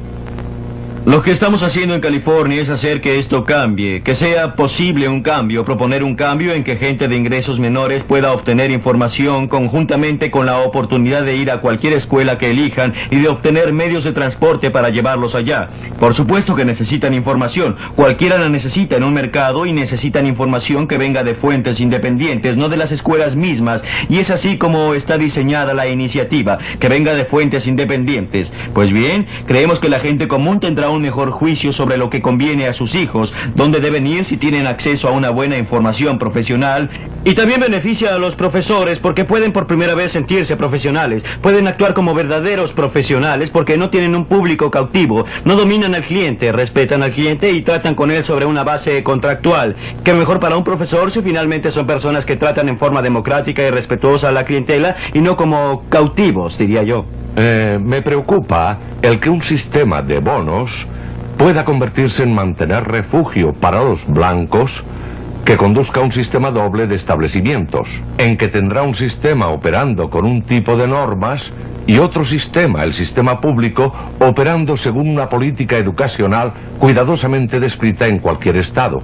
Lo que estamos haciendo en California es hacer que esto cambie, que sea posible un cambio, proponer un cambio en que gente de ingresos menores pueda obtener información conjuntamente con la oportunidad de ir a cualquier escuela que elijan y de obtener medios de transporte para llevarlos allá. Por supuesto que necesitan información, cualquiera la necesita en un mercado y necesitan información que venga de fuentes independientes, no de las escuelas mismas, y es así como está diseñada la iniciativa, que venga de fuentes independientes. Pues bien, creemos que la gente común tendrá un mejor juicio sobre lo que conviene a sus hijos, dónde deben ir si tienen acceso a una buena información profesional, y también beneficia a los profesores porque pueden por primera vez sentirse profesionales, pueden actuar como verdaderos profesionales porque no tienen un público cautivo, no dominan al cliente, respetan al cliente y tratan con él sobre una base contractual. ¿Qué mejor para un profesor si finalmente son personas que tratan en forma democrática y respetuosa a la clientela y no como cautivos, diría yo? Me preocupa el que un sistema de bonos pueda convertirse en mantener refugio para los blancos que conduzca a un sistema doble de establecimientos, en que tendrá un sistema operando con un tipo de normas y otro sistema, el sistema público, operando según una política educacional cuidadosamente descrita en cualquier estado.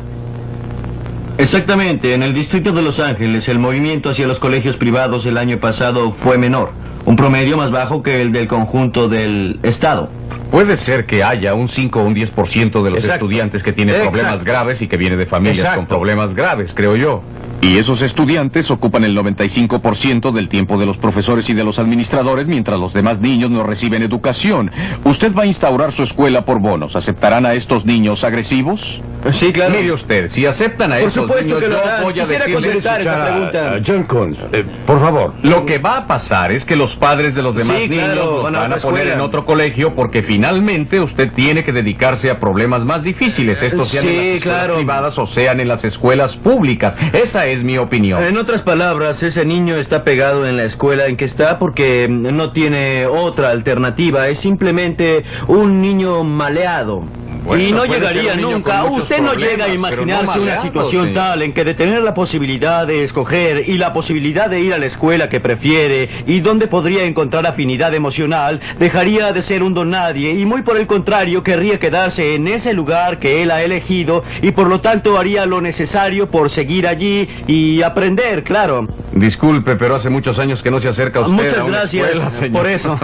Exactamente, en el distrito de Los Ángeles el movimiento hacia los colegios privados el año pasado fue menor, un promedio más bajo que el del conjunto del estado. Puede ser que haya un 5 o un 10% de los estudiantes que tienen problemas graves y que viene de familias con problemas graves, creo yo. Y esos estudiantes ocupan el 95% del tiempo de los profesores y de los administradores, mientras los demás niños no reciben educación. Usted va a instaurar su escuela por bonos. ¿Aceptarán a estos niños agresivos? Sí, claro. Mire usted, si aceptan a Por esos supuesto niños, que lo yo harán. voy a Quisiera decirles... contestar esa pregunta. John Kunz, por favor. Lo que va a pasar es que los padres de los demás Sí, niños claro, los van a van a otra poner escuela. en otro colegio porque finalmente usted tiene que dedicarse a problemas más difíciles, estos sean en las Sí, escuelas claro. privadas o sean en las escuelas públicas. Esa es mi opinión. En otras palabras, ese niño está pegado en la escuela en que está porque no tiene otra alternativa. Es simplemente un niño maleado. Bueno, y no puede ser llegaría un niño nunca. con muchos Usted no problemas, llega a pero imaginarse no una maleado, situación señor. tal en que de tener la posibilidad de escoger y la posibilidad de ir a la escuela que prefiere y donde podría encontrar afinidad emocional, dejaría de ser un don nadie y muy por el contrario querría quedarse en ese lugar que él ha elegido y por lo tanto haría lo necesario por seguir allí y aprender, claro. Disculpe, pero hace muchos años que no se acerca usted Muchas a una gracias escuela, señor. por eso.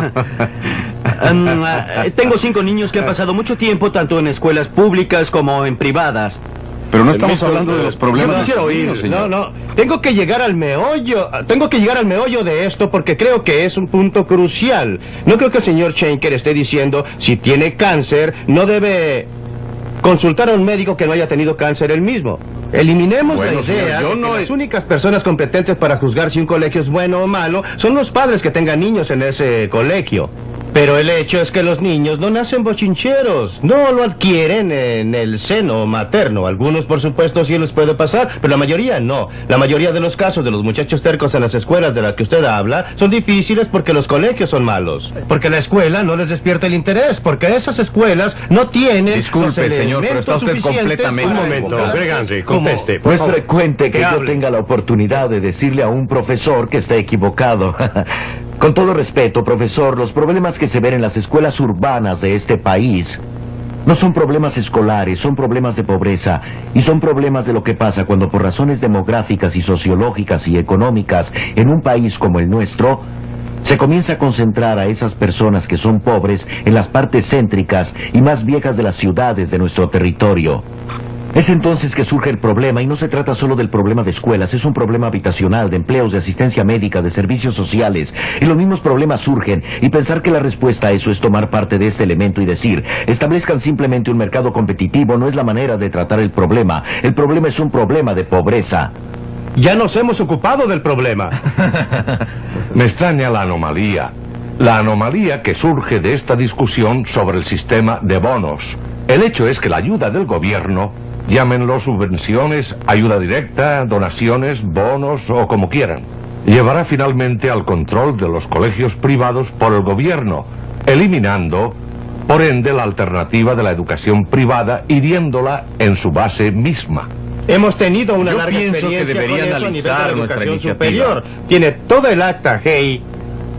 Tengo 5 niños que han pasado mucho tiempo tanto en escuelas públicas como en privadas. Pero no estamos hablando de los problemas. Yo quisiera de los oír, niños, señor. no. Tengo que llegar al meollo de esto porque creo que es un punto crucial. No creo que el señor Schenker esté diciendo si tiene cáncer, no debe consultar a un médico que no haya tenido cáncer él mismo. Eliminemos Bueno, la idea señor, yo de no que he- las únicas personas competentes para juzgar si un colegio es bueno o malo son los padres que tengan niños en ese colegio. Pero el hecho es que los niños no nacen bochincheros, no lo adquieren en el seno materno. Algunos, por supuesto, sí les puede pasar, pero la mayoría no. La mayoría de los casos de los muchachos tercos en las escuelas de las que usted habla son difíciles porque los colegios son malos. Porque la escuela no les despierta el interés, porque esas escuelas no tienen Disculpe, los señor, pero está usted elementos suficientes completamente para Un momento, equivocarse. Greg Henry, Como- conteste. No es frecuente que Que yo hable. tenga la oportunidad de decirle a un profesor que está equivocado. Con todo respeto, profesor, los problemas que se ven en las escuelas urbanas de este país no son problemas escolares, son problemas de pobreza y son problemas de lo que pasa cuando por razones demográficas y sociológicas y económicas en un país como el nuestro se comienza a concentrar a esas personas que son pobres en las partes céntricas y más viejas de las ciudades de nuestro territorio. Es entonces que surge el problema, y no se trata solo del problema de escuelas, es un problema habitacional, de empleos, de asistencia médica, de servicios sociales, y los mismos problemas surgen, y pensar que la respuesta a eso es tomar parte de este elemento y decir, establezcan simplemente un mercado competitivo, no es la manera de tratar el problema es un problema de pobreza. Ya nos hemos ocupado del problema. Me extraña la anomalía. La anomalía que surge de esta discusión sobre el sistema de bonos. El hecho es que la ayuda del gobierno, llámenlo subvenciones, ayuda directa, donaciones, bonos o como quieran, llevará finalmente al control de los colegios privados por el gobierno, eliminando, por ende, la alternativa de la educación privada, hiriéndola en su base misma. Hemos tenido una Yo larga pienso que experiencia debería con eso a nivel de analizar la nuestra educación iniciativa. superior. Tiene todo el acta GI.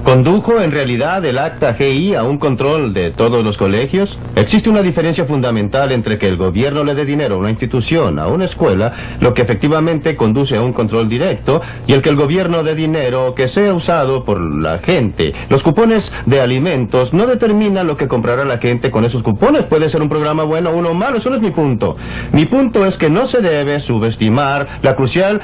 ¿Condujo en realidad el acta GI a un control de todos los colegios? Existe una diferencia fundamental entre que el gobierno le dé dinero a una institución, a una escuela, lo que efectivamente conduce a un control directo, y el que el gobierno dé dinero que sea usado por la gente. Los cupones de alimentos no determinan lo que comprará la gente con esos cupones. Puede ser un programa bueno o uno malo, eso no es mi punto. Mi punto es que no se debe subestimar la crucial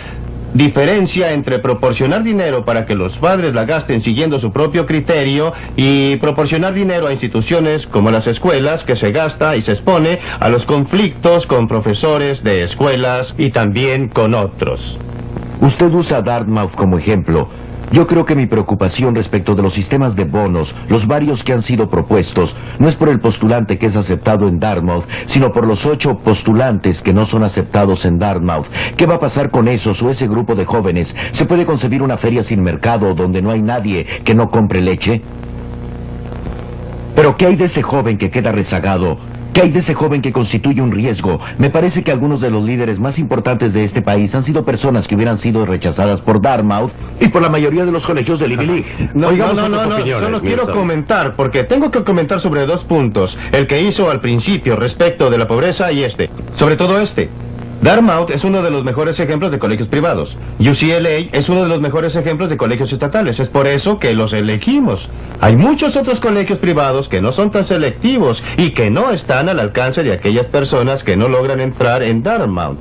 diferencia entre proporcionar dinero para que los padres la gasten siguiendo su propio criterio y proporcionar dinero a instituciones como las escuelas que se gasta y se expone a los conflictos con profesores de escuelas y también con otros. Usted usa Dartmouth como ejemplo. Yo creo que mi preocupación respecto de los sistemas de bonos, los varios que han sido propuestos, no es por el postulante que es aceptado en Dartmouth, sino por los 8 postulantes que no son aceptados en Dartmouth. ¿Qué va a pasar con esos o ese grupo de jóvenes? ¿Se puede concebir una feria sin mercado donde no hay nadie que no compre leche? ¿Pero qué hay de ese joven que queda rezagado? ¿Qué hay de ese joven que constituye un riesgo? Me parece que algunos de los líderes más importantes de este país han sido personas que hubieran sido rechazadas por Dartmouth y por la mayoría de los colegios de Ivy League. No, Oigamos no, otras opiniones, solo quiero Milton. comentar, porque tengo que comentar sobre 2 puntos. El que hizo al principio respecto de la pobreza y este. Sobre todo este. Dartmouth es uno de los mejores ejemplos de colegios privados. UCLA es uno de los mejores ejemplos de colegios estatales. Es por eso que los elegimos. Hay muchos otros colegios privados que no son tan selectivos y que no están al alcance de aquellas personas que no logran entrar en Dartmouth.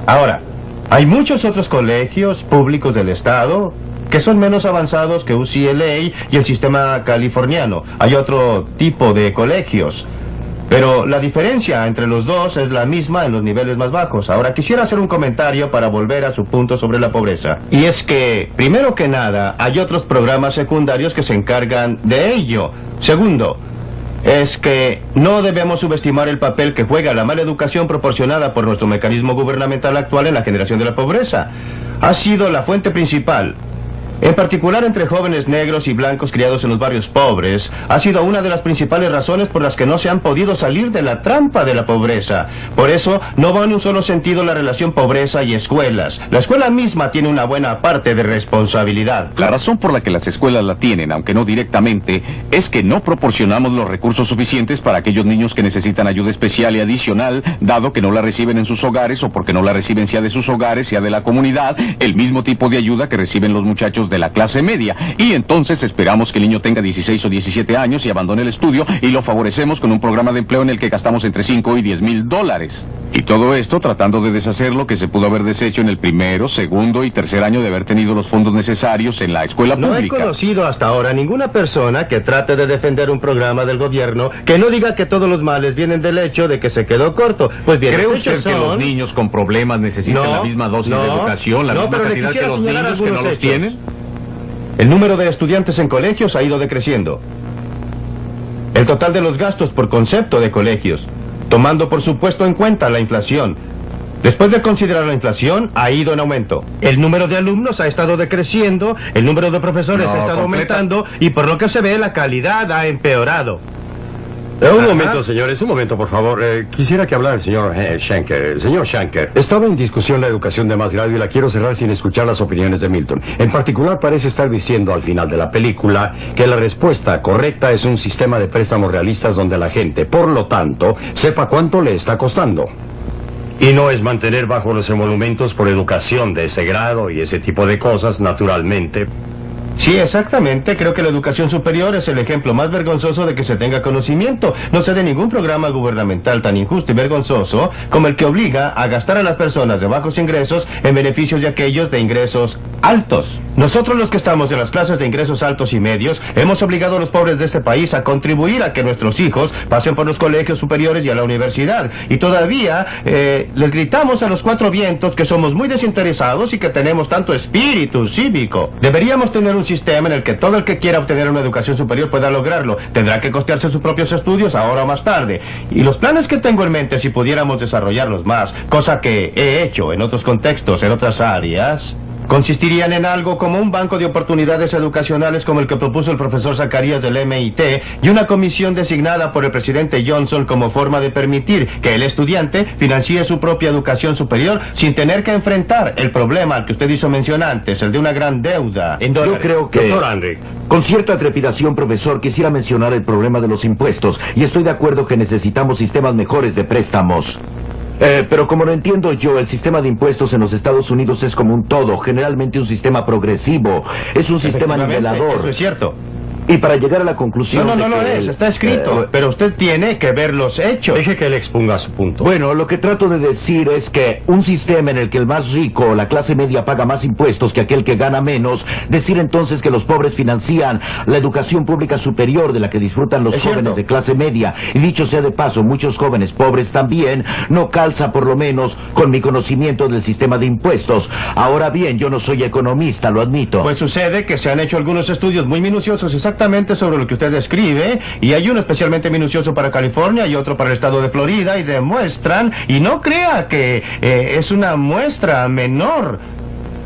Ahora, hay muchos otros colegios públicos del estado que son menos avanzados que UCLA y el sistema californiano. Hay otro tipo de colegios. Pero la diferencia entre los dos es la misma en los niveles más bajos. Ahora, quisiera hacer un comentario para volver a su punto sobre la pobreza. Y es que, primero que nada, hay otros programas secundarios que se encargan de ello. Segundo, es que no debemos subestimar el papel que juega la mala educación proporcionada por nuestro mecanismo gubernamental actual en la generación de la pobreza. Ha sido la fuente principal. en particular entre jóvenes negros y blancos criados en los barrios pobres, ha sido una de las principales razones por las que no se han podido salir de la trampa de la pobreza. Por eso, no va en un solo sentido la relación pobreza y escuelas. La escuela misma tiene una buena parte de responsabilidad. La razón por la que las escuelas la tienen, aunque no directamente, es que no proporcionamos los recursos suficientes para aquellos niños que necesitan ayuda especial y adicional, dado que no la reciben en sus hogares o porque no la reciben sea de sus hogares, sea de la comunidad, el mismo tipo de ayuda que reciben los muchachos de la clase media. Y entonces esperamos que el niño tenga 16 o 17 años y abandone el estudio y lo favorecemos con un programa de empleo en el que gastamos entre 5 y 10 mil dólares. Y todo esto tratando de deshacer lo que se pudo haber deshecho en el primero, segundo y tercer año de haber tenido los fondos necesarios en la escuela pública. No he conocido hasta ahora ninguna persona que trate de defender un programa del gobierno que no diga que todos los males vienen del hecho de que se quedó corto. Pues bien, ¿cree usted que los niños con problemas necesitan la misma dosis de educación, la misma cantidad que los niños que no los tienen? El número de estudiantes en colegios ha ido decreciendo. El total de los gastos por concepto de colegios, tomando por supuesto en cuenta la inflación. Después de considerar la inflación, ha ido en aumento. El número de alumnos ha estado decreciendo, el número de profesores ha estado aumentando y por lo que se ve la calidad ha empeorado. Un momento, señores, un momento, por favor. Quisiera que hablara el señor Shanker. Señor Shanker, estaba en discusión la educación de más grado y la quiero cerrar sin escuchar las opiniones de Milton. En particular, parece estar diciendo al final de la película que la respuesta correcta es un sistema de préstamos realistas donde la gente, por lo tanto, sepa cuánto le está costando. Y no es mantener bajo los emolumentos por educación de ese grado y ese tipo de cosas, naturalmente. Sí, exactamente. Creo que la educación superior es el ejemplo más vergonzoso de que se tenga conocimiento. No sé de ningún programa gubernamental tan injusto y vergonzoso como el que obliga a gastar a las personas de bajos ingresos en beneficios de aquellos de ingresos altos. Nosotros los que estamos en las clases de ingresos altos y medios hemos obligado a los pobres de este país a contribuir a que nuestros hijos pasen por los colegios superiores y a la universidad. Y todavía les gritamos a los cuatro vientos que somos muy desinteresados y que tenemos tanto espíritu cívico. Deberíamos tener un sistema en el que todo el que quiera obtener una educación superior pueda lograrlo. Tendrá que costearse sus propios estudios ahora o más tarde. Y los planes que tengo en mente, si pudiéramos desarrollarlos más, cosa que he hecho en otros contextos, en otras áreas, consistirían en algo como un banco de oportunidades educacionales como el que propuso el profesor Zacarías del MIT y una comisión designada por el presidente Johnson como forma de permitir que el estudiante financie su propia educación superior sin tener que enfrentar el problema al que usted hizo mención antes, el de una gran deuda en dólares. Yo creo que, Doctor Henry, con cierta trepidación, profesor, quisiera mencionar el problema de los impuestos y estoy de acuerdo que necesitamos sistemas mejores de préstamos. Pero como lo entiendo yo, el sistema de impuestos en los Estados Unidos es como un todo, generalmente un sistema progresivo, es un sistema nivelador. Eso es cierto. Y para llegar a la conclusión... No lo es, está escrito, pero usted tiene que ver los hechos. Deje que él exponga su punto. Bueno, lo que trato de decir es que un sistema en el que el más rico o la clase media paga más impuestos que aquel que gana menos, decir entonces que los pobres financian la educación pública superior de la que disfrutan los jóvenes de clase media, y dicho sea de paso, muchos jóvenes pobres también, no calza por lo menos con mi conocimiento del sistema de impuestos. Ahora bien, yo no soy economista, lo admito. Pues sucede que se han hecho algunos estudios muy minuciosos exactamente sobre lo que usted describe, y hay uno especialmente minucioso para California y otro para el estado de Florida, y demuestran, y no crea que es una muestra menor,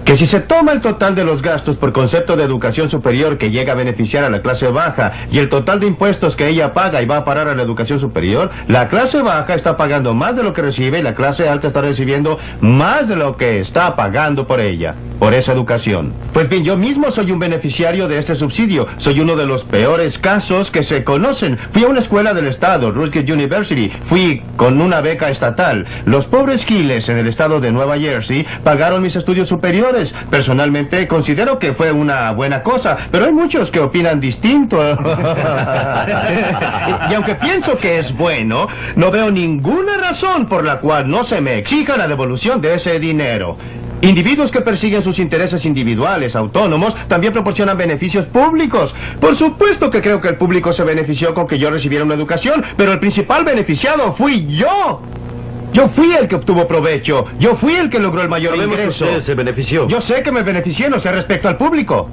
que si se toma el total de los gastos por concepto de educación superior que llega a beneficiar a la clase baja y el total de impuestos que ella paga y va a parar a la educación superior, la clase baja está pagando más de lo que recibe y la clase alta está recibiendo más de lo que está pagando por ella, por esa educación. Pues bien, yo mismo soy un beneficiario de este subsidio. Soy uno de los peores casos que se conocen. Fui a una escuela del estado, Rutgers University. Fui con una beca estatal. Los pobres giles en el estado de Nueva Jersey pagaron mis estudios superiores. Personalmente considero que fue una buena cosa, pero hay muchos que opinan distinto. Y aunque pienso que es bueno, no veo ninguna razón por la cual no se me exija la devolución de ese dinero. Individuos que persiguen sus intereses individuales, autónomos, también proporcionan beneficios públicos. Por supuesto que creo que el público se benefició con que yo recibiera una educación, pero el principal beneficiado fui yo. Yo fui el que obtuvo provecho. Yo fui el que logró el mayor ingreso. Que usted se benefició. Yo sé que me beneficié, no sé respecto al público.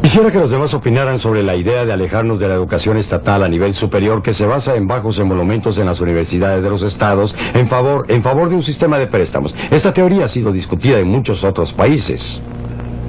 Quisiera que los demás opinaran sobre la idea de alejarnos de la educación estatal a nivel superior que se basa en bajos emolumentos en las universidades de los estados en favor de un sistema de préstamos. Esta teoría ha sido discutida en muchos otros países.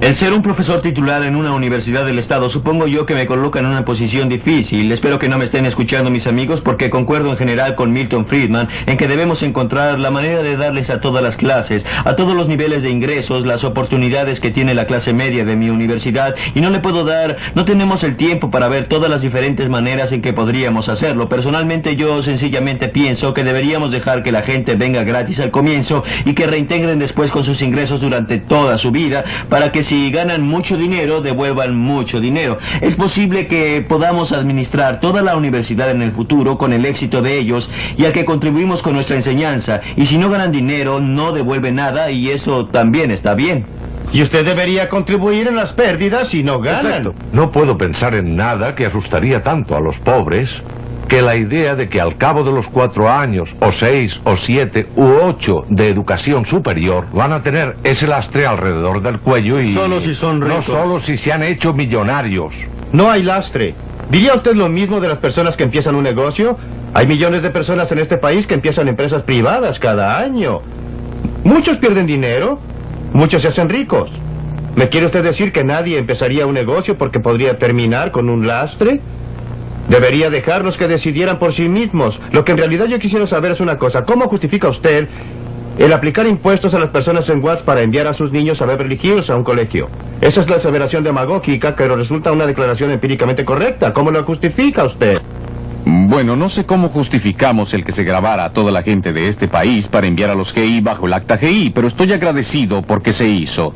El ser un profesor titular en una universidad del estado, supongo yo que me coloca en una posición difícil. Espero que no me estén escuchando mis amigos, porque concuerdo en general con Milton Friedman en que debemos encontrar la manera de darles a todas las clases, a todos los niveles de ingresos, las oportunidades que tiene la clase media de mi universidad, y no tenemos el tiempo para ver todas las diferentes maneras en que podríamos hacerlo. Personalmente yo sencillamente pienso que deberíamos dejar que la gente venga gratis al comienzo y que reintegren después con sus ingresos durante toda su vida, para que si ganan mucho dinero, devuelvan mucho dinero. Es posible que podamos administrar toda la universidad en el futuro con el éxito de ellos, ya que contribuimos con nuestra enseñanza, y si no ganan dinero, no devuelven nada, y eso también está bien. Y usted debería contribuir en las pérdidas si no ganan. Exacto. No puedo pensar en nada que asustaría tanto a los pobres que la idea de que al cabo de los 4 años, o 6, o 7, u 8 de educación superior, van a tener ese lastre alrededor del cuello y... Solo si son ricos. No solo si se han hecho millonarios. No hay lastre. ¿Diría usted lo mismo de las personas que empiezan un negocio? Hay millones de personas en este país que empiezan empresas privadas cada año. Muchos pierden dinero, muchos se hacen ricos. ¿Me quiere usted decir que nadie empezaría un negocio porque podría terminar con un lastre? Debería dejarlos que decidieran por sí mismos. Lo que en realidad yo quisiera saber es una cosa. ¿Cómo justifica usted el aplicar impuestos a las personas en Watts para enviar a sus niños a Beverly Hills a un colegio? Esa es la aseveración demagógica, pero resulta una declaración empíricamente correcta. ¿Cómo lo justifica usted? Bueno, no sé cómo justificamos el que se grabara a toda la gente de este país para enviar a los GI bajo el acta GI, pero estoy agradecido porque se hizo.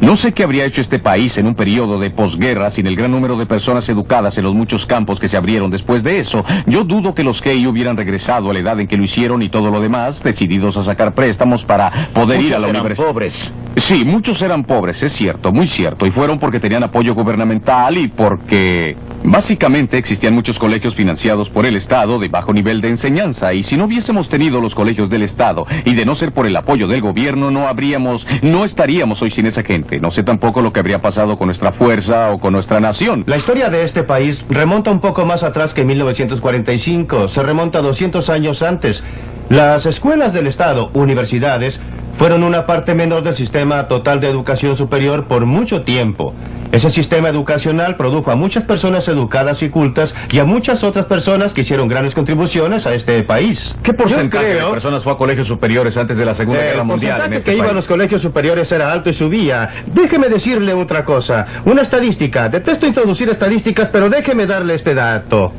No sé qué habría hecho este país en un periodo de posguerra sin el gran número de personas educadas en los muchos campos que se abrieron después de eso. Yo dudo que los GI hubieran regresado a la edad en que lo hicieron y todo lo demás, decididos a sacar préstamos para poder ir a la universidad. Pobres. Sí, muchos eran pobres, es cierto, muy cierto, y fueron porque tenían apoyo gubernamental y porque básicamente existían muchos colegios financiados por el Estado de bajo nivel de enseñanza, y si no hubiésemos tenido los colegios del Estado y de no ser por el apoyo del gobierno, no estaríamos hoy sin esa gente. No sé tampoco lo que habría pasado con nuestra fuerza o con nuestra nación. La historia de este país remonta un poco más atrás que 1945, se remonta 200 años antes. Las escuelas del Estado, universidades, fueron una parte menor del sistema total de educación superior por mucho tiempo. Ese sistema educacional produjo a muchas personas educadas y cultas y a muchas otras personas que hicieron grandes contribuciones a este país. ¿Qué porcentaje de personas fue a colegios superiores antes de la Segunda Guerra Mundial en este país? El porcentaje que iba a los colegios superiores era alto y subía. Déjeme decirle otra cosa, una estadística. Detesto introducir estadísticas, pero déjeme darle este dato.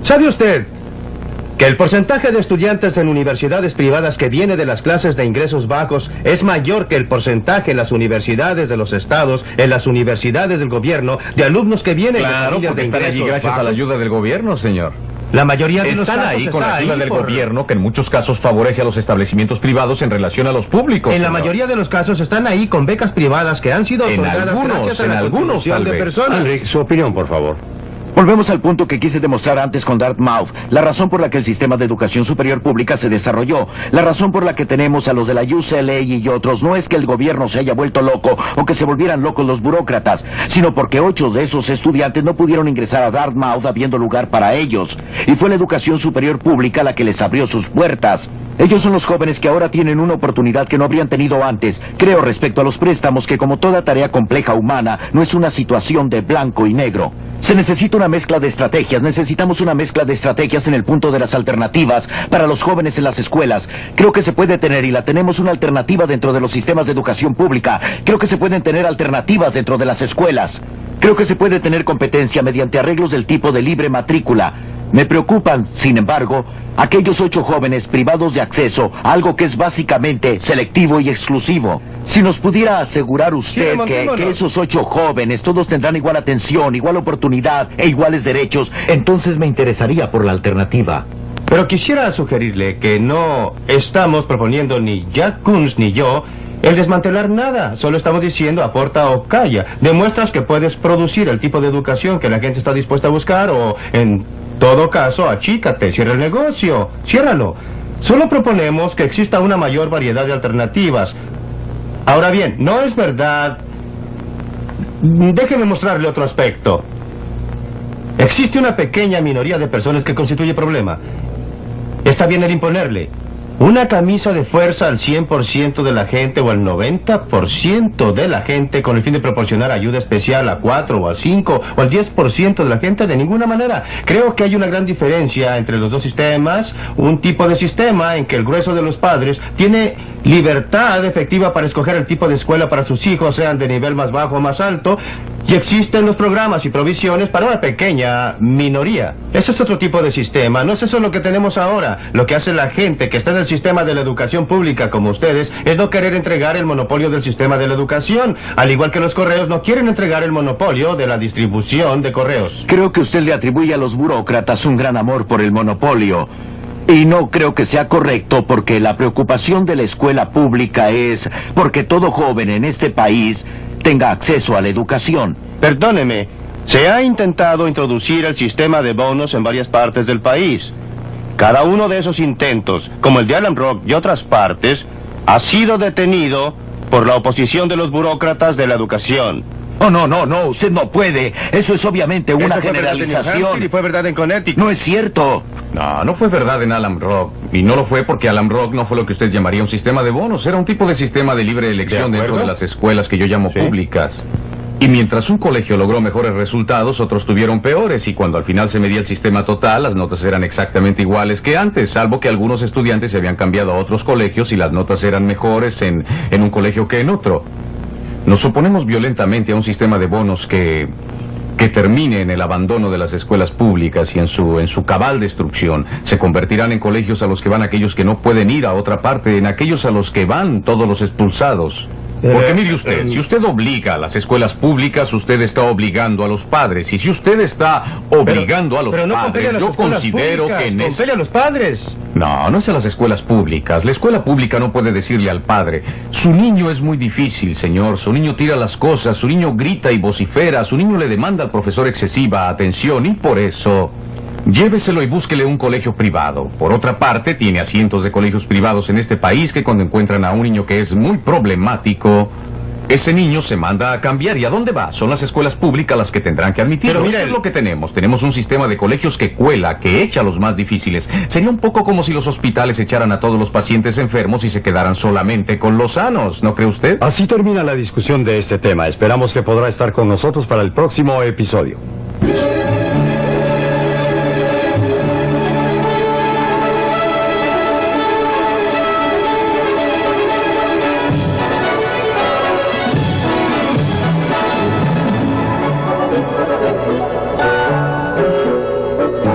¿Sabe usted que el porcentaje de estudiantes en universidades privadas que viene de las clases de ingresos bajos es mayor que el porcentaje en las universidades de los estados, en las universidades del gobierno, de alumnos que vienen de familias de ingresos están allí gracias bajos? a la ayuda del gobierno, señor. La mayoría de los están casos ahí con la ayuda del por- gobierno, que en muchos casos favorece a los establecimientos privados en relación a los públicos. En la señor. mayoría de los casos están ahí con becas privadas que han sido En otorgadas algunos, gracias a en la algunos, contribución tal de vez. personas. Henry, su opinión, por favor. Volvemos al punto que quise demostrar antes con Dartmouth, la razón por la que el sistema de educación superior pública se desarrolló, la razón por la que tenemos a los de la UCLA y otros, no es que el gobierno se haya vuelto loco o que se volvieran locos los burócratas, sino porque 8 de esos estudiantes no pudieron ingresar a Dartmouth habiendo lugar para ellos, y fue la educación superior pública la que les abrió sus puertas. Ellos son los jóvenes que ahora tienen una oportunidad que no habrían tenido antes. Creo respecto a los préstamos que, como toda tarea compleja humana, no es una situación de blanco y negro. Se necesita una mezcla de estrategias. Necesitamos una mezcla de estrategias en el punto de las alternativas para los jóvenes en las escuelas. Creo que se puede tener, y la tenemos, una alternativa dentro de los sistemas de educación pública. Creo que se pueden tener alternativas dentro de las escuelas. Creo que se puede tener competencia mediante arreglos del tipo de libre matrícula. Me preocupan, sin embargo, aquellos 8 jóvenes privados de acceso a algo que es básicamente selectivo y exclusivo. Si nos pudiera asegurar usted que esos 8 jóvenes todos tendrán igual atención, igual oportunidad e iguales derechos, entonces me interesaría por la alternativa. Pero quisiera sugerirle que no estamos proponiendo ni Jack Kunz ni yo el desmantelar nada. Solo estamos diciendo aporta o calla. Demuestras que puedes producir el tipo de educación que la gente está dispuesta a buscar, o en todo caso, achícate, cierra el negocio, ciérralo. Solo proponemos que exista una mayor variedad de alternativas. Ahora bien, no es verdad. Déjeme mostrarle otro aspecto. Existe una pequeña minoría de personas que constituye problema. Está bien el imponerle. Una camisa de fuerza al 100% de la gente o al 90% de la gente con el fin de proporcionar ayuda especial a 4 o a 5 o al 10% de la gente de ninguna manera. Creo que hay una gran diferencia entre los dos sistemas. Un tipo de sistema en que el grueso de los padres tiene libertad efectiva para escoger el tipo de escuela para sus hijos, sean de nivel más bajo o más alto. Y existen los programas y provisiones para una pequeña minoría. Ese es otro tipo de sistema. No es eso lo que tenemos ahora. Lo que hace la gente que está en el sistema de la educación pública como ustedes es no querer entregar el monopolio del sistema de la educación. Al igual que los correos no quieren entregar el monopolio de la distribución de correos. Creo que usted le atribuye a los burócratas un gran amor por el monopolio. Y no creo que sea correcto porque la preocupación de la escuela pública es porque todo joven en este país tenga acceso a la educación. Perdóneme, se ha intentado introducir el sistema de bonos en varias partes del país. Cada uno de esos intentos, como el de Alum Rock y otras partes, ha sido detenido por la oposición de los burócratas de la educación. Oh, no, usted no puede. Eso es obviamente una generalización. Y fue verdad en Connecticut. No es cierto. No fue verdad en Alum Rock. Y no lo fue porque Alum Rock no fue lo que usted llamaría un sistema de bonos. Era un tipo de sistema de libre elección dentro de las escuelas que yo llamo públicas. Y mientras un colegio logró mejores resultados, otros tuvieron peores. Y cuando al final se medía el sistema total, las notas eran exactamente iguales que antes, salvo que algunos estudiantes se habían cambiado a otros colegios y las notas eran mejores en un colegio que en otro. Nos oponemos violentamente a un sistema de bonos que termine en el abandono de las escuelas públicas y en su cabal destrucción. Se convertirán en colegios a los que van aquellos que no pueden ir a otra parte, en aquellos a los que van todos los expulsados. Porque mire usted, si usted obliga a las escuelas públicas, usted está obligando a los padres. Y si usted está obligando a los padres, yo considero que en a los padres. No es a las escuelas públicas. La escuela pública no puede decirle al padre: su niño es muy difícil, señor. Su niño tira las cosas, su niño grita y vocifera, su niño le demanda al profesor excesiva atención y por eso lléveselo y búsquele un colegio privado. Por otra parte, tiene a cientos de colegios privados en este país que cuando encuentran a un niño que es muy problemático, ese niño se manda a cambiar. ¿Y a dónde va? Son las escuelas públicas las que tendrán que admitirlo. Pero mira, eso es lo que tenemos. Tenemos un sistema de colegios que cuela, que echa a los más difíciles. Sería un poco como si los hospitales echaran a todos los pacientes enfermos y se quedaran solamente con los sanos, ¿no cree usted? Así termina la discusión de este tema. Esperamos que podrá estar con nosotros para el próximo episodio.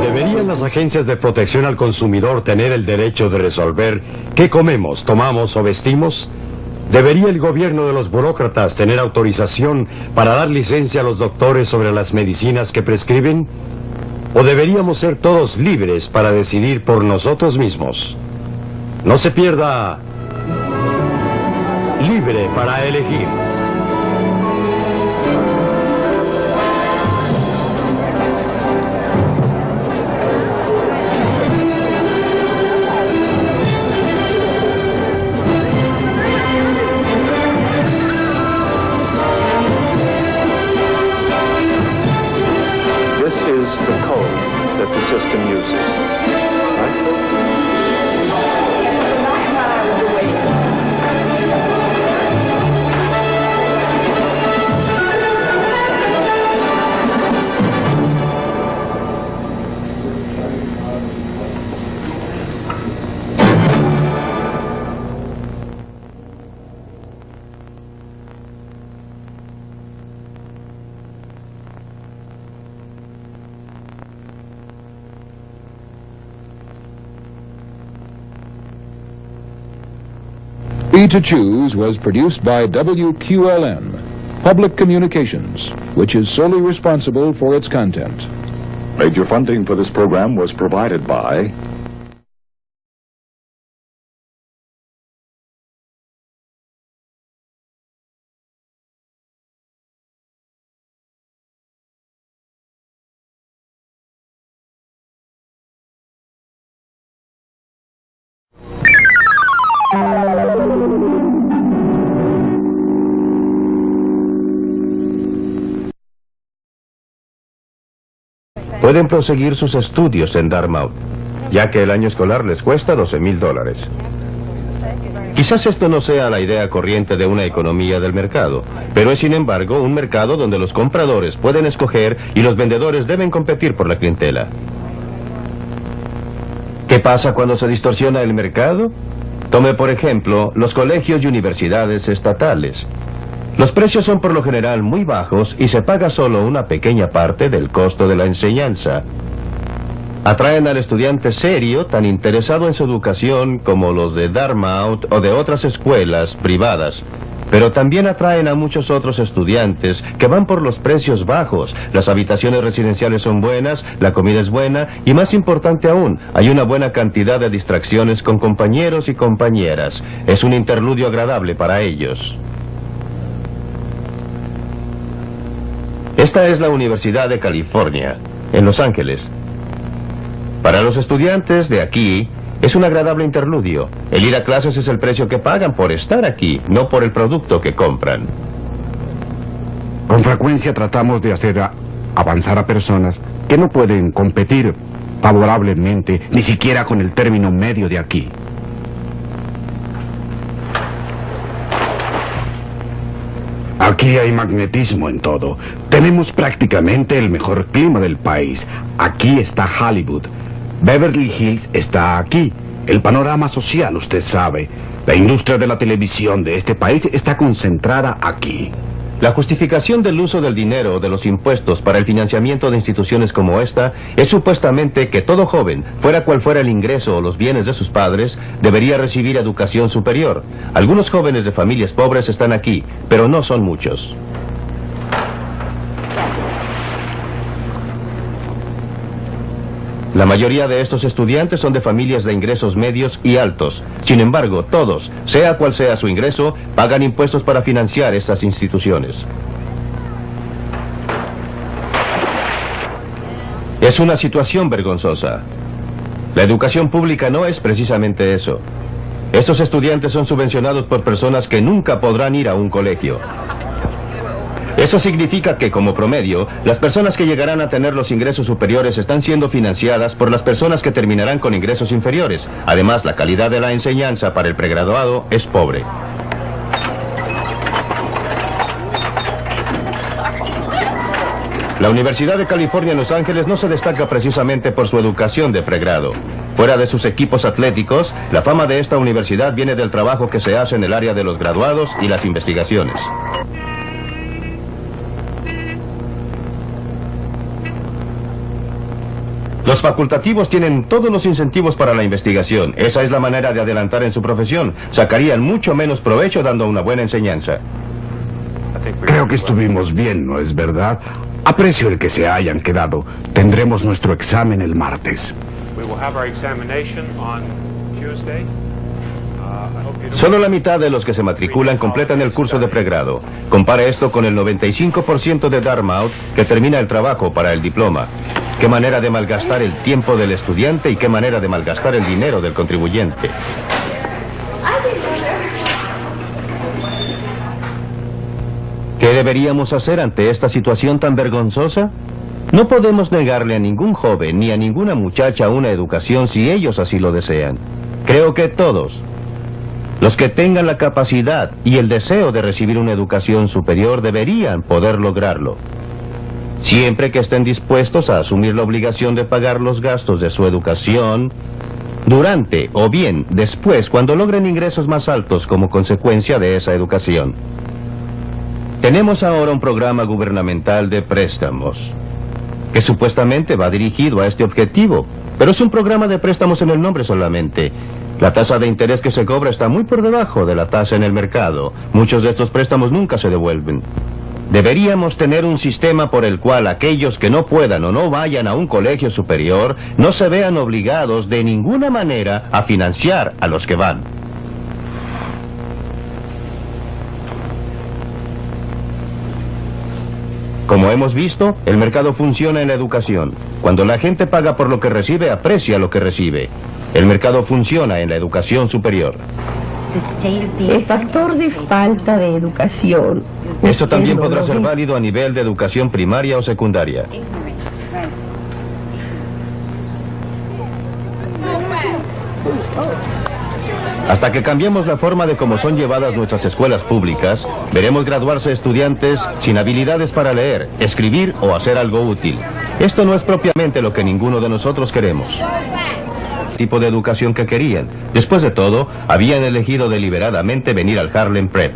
¿Deberían las agencias de protección al consumidor tener el derecho de resolver qué comemos, tomamos o vestimos? ¿Debería el gobierno de los burócratas tener autorización para dar licencia a los doctores sobre las medicinas que prescriben? ¿O deberíamos ser todos libres para decidir por nosotros mismos? No se pierda Libre para Elegir. E to Choose was produced by WQLM, Public Communications, which is solely responsible for its content. Major funding for this program was provided by Pueden proseguir sus estudios en Dartmouth. ya que el año escolar les cuesta $12,000. Quizás esto no sea la idea corriente de una economía del mercado, pero es sin embargo un mercado donde los compradores pueden escoger y los vendedores deben competir por la clientela. ¿Qué pasa cuando se distorsiona el mercado? Tome por ejemplo los colegios y universidades estatales. Los precios son por lo general muy bajos y se paga solo una pequeña parte del costo de la enseñanza. Atraen al estudiante serio, tan interesado en su educación como los de Dartmouth o de otras escuelas privadas. Pero también atraen a muchos otros estudiantes que van por los precios bajos. Las habitaciones residenciales son buenas, la comida es buena y más importante aún, hay una buena cantidad de distracciones con compañeros y compañeras. Es un interludio agradable para ellos. Esta es la Universidad de California, en Los Ángeles. Para los estudiantes de aquí, es un agradable interludio. El ir a clases es el precio que pagan por estar aquí, no por el producto que compran. Con frecuencia tratamos de hacer avanzar a personas que no pueden competir favorablemente, ni siquiera con el término medio de aquí. Aquí hay magnetismo en todo. Tenemos prácticamente el mejor clima del país. Aquí está Hollywood. Beverly Hills está aquí. El panorama social, usted sabe. La industria de la televisión de este país está concentrada aquí. La justificación del uso del dinero o de los impuestos para el financiamiento de instituciones como esta es supuestamente que todo joven, fuera cual fuera el ingreso o los bienes de sus padres, debería recibir educación superior. Algunos jóvenes de familias pobres están aquí, pero no son muchos. La mayoría de estos estudiantes son de familias de ingresos medios y altos. Sin embargo, todos, sea cual sea su ingreso, pagan impuestos para financiar estas instituciones. Es una situación vergonzosa. La educación pública no es precisamente eso. Estos estudiantes son subvencionados por personas que nunca podrán ir a un colegio. Eso significa que, como promedio, las personas que llegarán a tener los ingresos superiores están siendo financiadas por las personas que terminarán con ingresos inferiores. Además, la calidad de la enseñanza para el pregraduado es pobre. La Universidad de California en Los Ángeles no se destaca precisamente por su educación de pregrado. Fuera de sus equipos atléticos, la fama de esta universidad viene del trabajo que se hace en el área de los graduados y las investigaciones. Los facultativos tienen todos los incentivos para la investigación. Esa es la manera de adelantar en su profesión. Sacarían mucho menos provecho dando una buena enseñanza. Creo que estuvimos bien, ¿no es verdad? Aprecio el que se hayan quedado. Tendremos nuestro examen el martes. Solo la mitad de los que se matriculan completan el curso de pregrado. Compare esto con el 95% de Dartmouth que termina el trabajo para el diploma. Qué manera de malgastar el tiempo del estudiante y qué manera de malgastar el dinero del contribuyente. ¿Qué deberíamos hacer ante esta situación tan vergonzosa? No podemos negarle a ningún joven ni a ninguna muchacha una educación si ellos así lo desean. Creo que todos, los que tengan la capacidad y el deseo de recibir una educación superior deberían poder lograrlo, siempre que estén dispuestos a asumir la obligación de pagar los gastos de su educación durante o bien después cuando logren ingresos más altos como consecuencia de esa educación. Tenemos ahora un programa gubernamental de préstamos que supuestamente va dirigido a este objetivo, pero es un programa de préstamos en el nombre solamente. La tasa de interés que se cobra está muy por debajo de la tasa en el mercado. Muchos de estos préstamos nunca se devuelven. Deberíamos tener un sistema por el cual aquellos que no puedan o no vayan a un colegio superior no se vean obligados de ninguna manera a financiar a los que van. Como hemos visto, el mercado funciona en la educación. Cuando la gente paga por lo que recibe, aprecia lo que recibe. El mercado funciona en la educación superior. El factor de falta de educación. Esto también podrá ser válido a nivel de educación primaria o secundaria. Hasta que cambiemos la forma de cómo son llevadas nuestras escuelas públicas, veremos graduarse estudiantes sin habilidades para leer, escribir o hacer algo útil. Esto no es propiamente lo que ninguno de nosotros queremos. El tipo de educación que querían. Después de todo, habían elegido deliberadamente venir al Harlem Prep.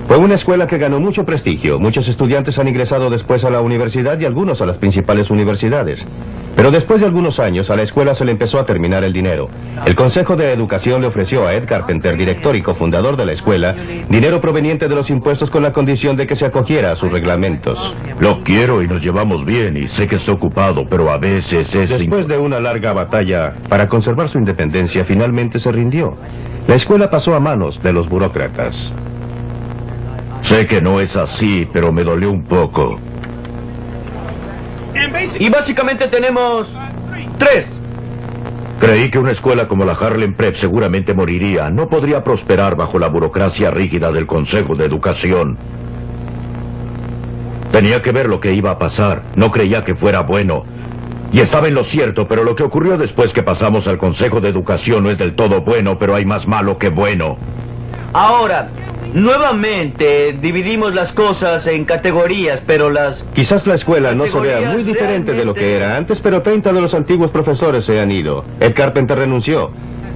Fue una escuela que ganó mucho prestigio. Muchos estudiantes han ingresado después a la universidad y algunos a las principales universidades. Pero después de algunos años, a la escuela se le empezó a terminar el dinero. El Consejo de Educación le ofreció a Ed Carpenter, director y cofundador de la escuela, dinero proveniente de los impuestos con la condición de que se acogiera a sus reglamentos. Lo quiero y nos llevamos bien y sé que está ocupado, pero a veces es... Después de una larga batalla para conservar su independencia, finalmente se rindió. La escuela pasó a manos de los burócratas. Sé que no es así, pero me dolió un poco. Y básicamente tenemos 3. Creí que una escuela como la Harlem Prep seguramente moriría. No podría prosperar bajo la burocracia rígida del Consejo de Educación. Tenía que ver lo que iba a pasar. No creía que fuera bueno. Y estaba en lo cierto, pero lo que ocurrió después que pasamos al Consejo de Educación no es del todo bueno, pero hay más malo que bueno. Ahora, nuevamente dividimos las cosas en categorías, pero Quizás la escuela no se vea muy diferente de lo que era antes, pero 30 de los antiguos profesores se han ido. Ed Carpenter renunció.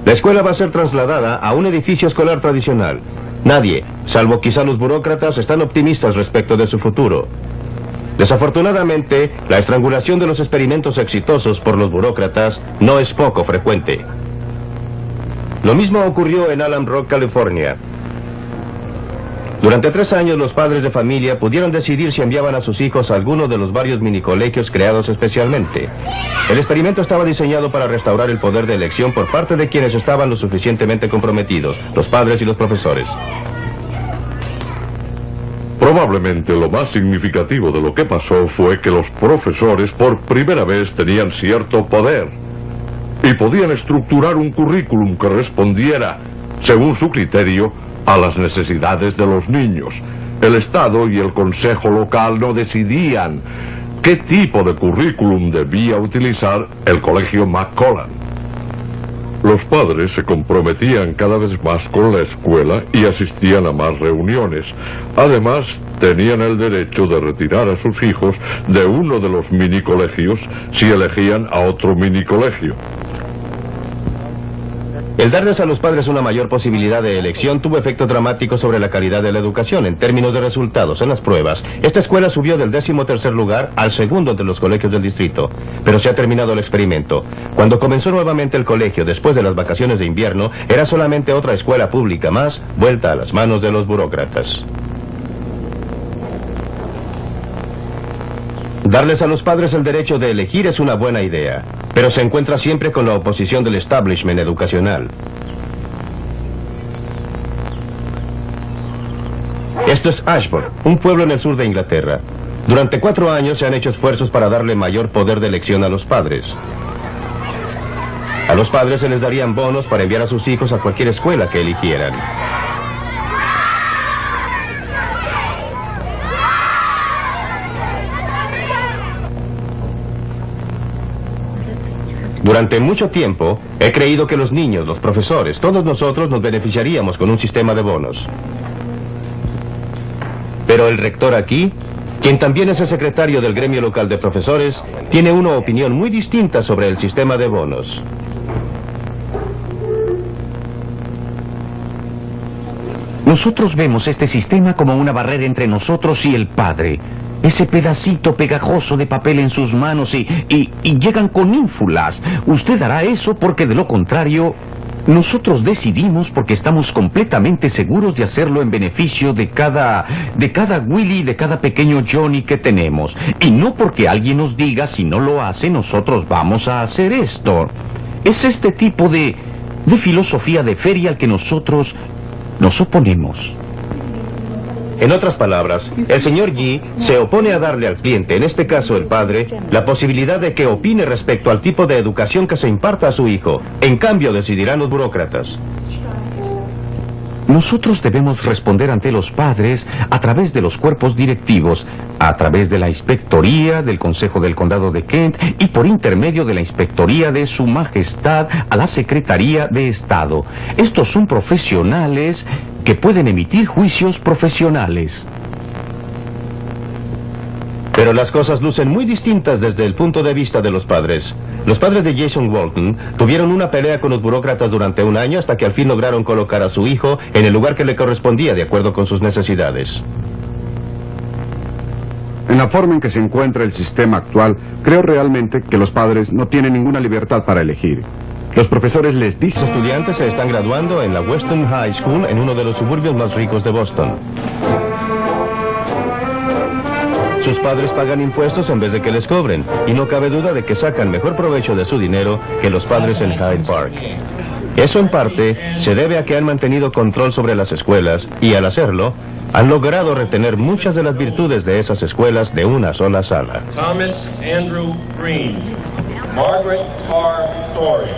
La escuela va a ser trasladada a un edificio escolar tradicional. Nadie, salvo quizá los burócratas, están optimistas respecto de su futuro. Desafortunadamente, la estrangulación de los experimentos exitosos por los burócratas no es poco frecuente. Lo mismo ocurrió en Alum Rock, California. Durante 3 años los padres de familia pudieron decidir si enviaban a sus hijos a alguno de los varios minicolegios creados especialmente. El experimento estaba diseñado para restaurar el poder de elección por parte de quienes estaban lo suficientemente comprometidos, los padres y los profesores. Probablemente lo más significativo de lo que pasó fue que los profesores por primera vez tenían cierto poder y podían estructurar un currículum que respondiera, según su criterio, a las necesidades de los niños. El Estado y el Consejo local no decidían qué tipo de currículum debía utilizar el Colegio McCullough. Los padres se comprometían cada vez más con la escuela y asistían a más reuniones. Además, tenían el derecho de retirar a sus hijos de uno de los minicolegios si elegían a otro minicolegio. El darles a los padres una mayor posibilidad de elección tuvo efecto dramático sobre la calidad de la educación. En términos de resultados en las pruebas, esta escuela subió del 13º lugar al segundo entre los colegios del distrito. Pero se ha terminado el experimento. Cuando comenzó nuevamente el colegio después de las vacaciones de invierno, era solamente otra escuela pública más, vuelta a las manos de los burócratas. Darles a los padres el derecho de elegir es una buena idea, pero se encuentra siempre con la oposición del establishment educacional. Esto es Ashford, un pueblo en el sur de Inglaterra. Durante 4 años se han hecho esfuerzos para darle mayor poder de elección a los padres. A los padres se les darían bonos para enviar a sus hijos a cualquier escuela que eligieran. Durante mucho tiempo, he creído que los niños, los profesores, todos nosotros nos beneficiaríamos con un sistema de bonos. Pero el rector aquí, quien también es el secretario del gremio local de profesores, tiene una opinión muy distinta sobre el sistema de bonos. Nosotros vemos este sistema como una barrera entre nosotros y el Padre. Ese pedacito pegajoso de papel en sus manos y llegan con ínfulas. Usted hará eso porque de lo contrario, nosotros decidimos porque estamos completamente seguros de hacerlo en beneficio de cada Willy, de cada pequeño Johnny que tenemos. Y no porque alguien nos diga si no lo hace, nosotros vamos a hacer esto. Es este tipo de filosofía de feria al que nosotros nos oponemos. En otras palabras, el señor Yi se opone a darle al cliente, en este caso el padre, la posibilidad de que opine respecto al tipo de educación que se imparta a su hijo. En cambio, decidirán los burócratas. Nosotros debemos responder ante los padres a través de los cuerpos directivos, a través de la inspectoría del Consejo del Condado de Kent y por intermedio de la inspectoría de Su Majestad a la Secretaría de Estado. Estos son profesionales que pueden emitir juicios profesionales. Pero las cosas lucen muy distintas desde el punto de vista de los padres. Los padres de Jason Walton tuvieron una pelea con los burócratas durante un año hasta que al fin lograron colocar a su hijo en el lugar que le correspondía de acuerdo con sus necesidades. En la forma en que se encuentra el sistema actual, creo realmente que los padres no tienen ninguna libertad para elegir. Los profesores les dicen... Los estudiantes se están graduando en la Weston High School en uno de los suburbios más ricos de Boston. Sus padres pagan impuestos en vez de que les cobren, y no cabe duda de que sacan mejor provecho de su dinero que los padres en Hyde Park. Eso en parte se debe a que han mantenido control sobre las escuelas y al hacerlo han logrado retener muchas de las virtudes de esas escuelas de una sola sala. Thomas Andrew Green, Margaret R. Story.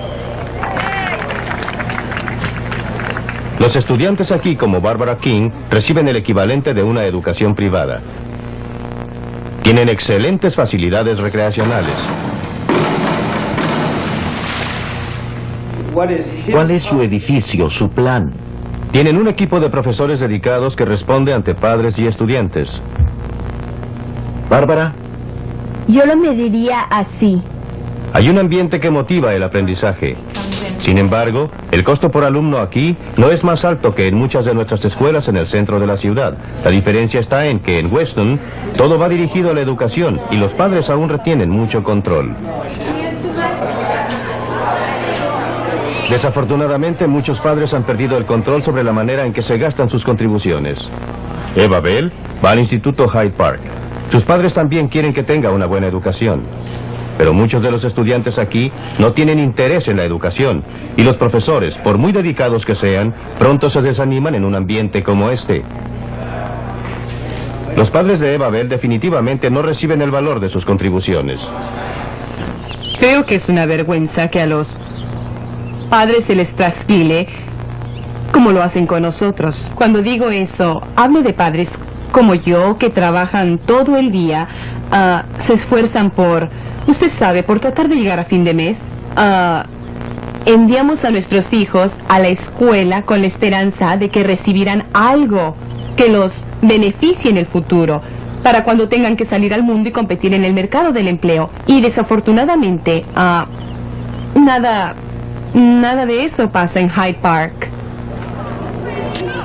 Los estudiantes aquí, como Barbara King, reciben el equivalente de una educación privada. Tienen excelentes facilidades recreacionales. ¿Cuál es su edificio, su plan? Tienen un equipo de profesores dedicados que responde ante padres y estudiantes. ¿Bárbara? Yo lo mediría así. Hay un ambiente que motiva el aprendizaje. Sin embargo, el costo por alumno aquí no es más alto que en muchas de nuestras escuelas en el centro de la ciudad. La diferencia está en que en Weston todo va dirigido a la educación y los padres aún retienen mucho control. Desafortunadamente, muchos padres han perdido el control sobre la manera en que se gastan sus contribuciones. Eva Bell va al Instituto Hyde Park. Sus padres también quieren que tenga una buena educación. Pero muchos de los estudiantes aquí no tienen interés en la educación, y los profesores, por muy dedicados que sean, pronto se desaniman en un ambiente como este. Los padres de Eva Bell definitivamente no reciben el valor de sus contribuciones. Creo que es una vergüenza que a los padres se les trasquile como lo hacen con nosotros. Cuando digo eso, hablo de padres como yo, que trabajan todo el día, se esfuerzan por, usted sabe, por tratar de llegar a fin de mes. Enviamos a nuestros hijos a la escuela con la esperanza de que recibirán algo que los beneficie en el futuro, para cuando tengan que salir al mundo y competir en el mercado del empleo. Y desafortunadamente, nada de eso pasa en Hyde Park.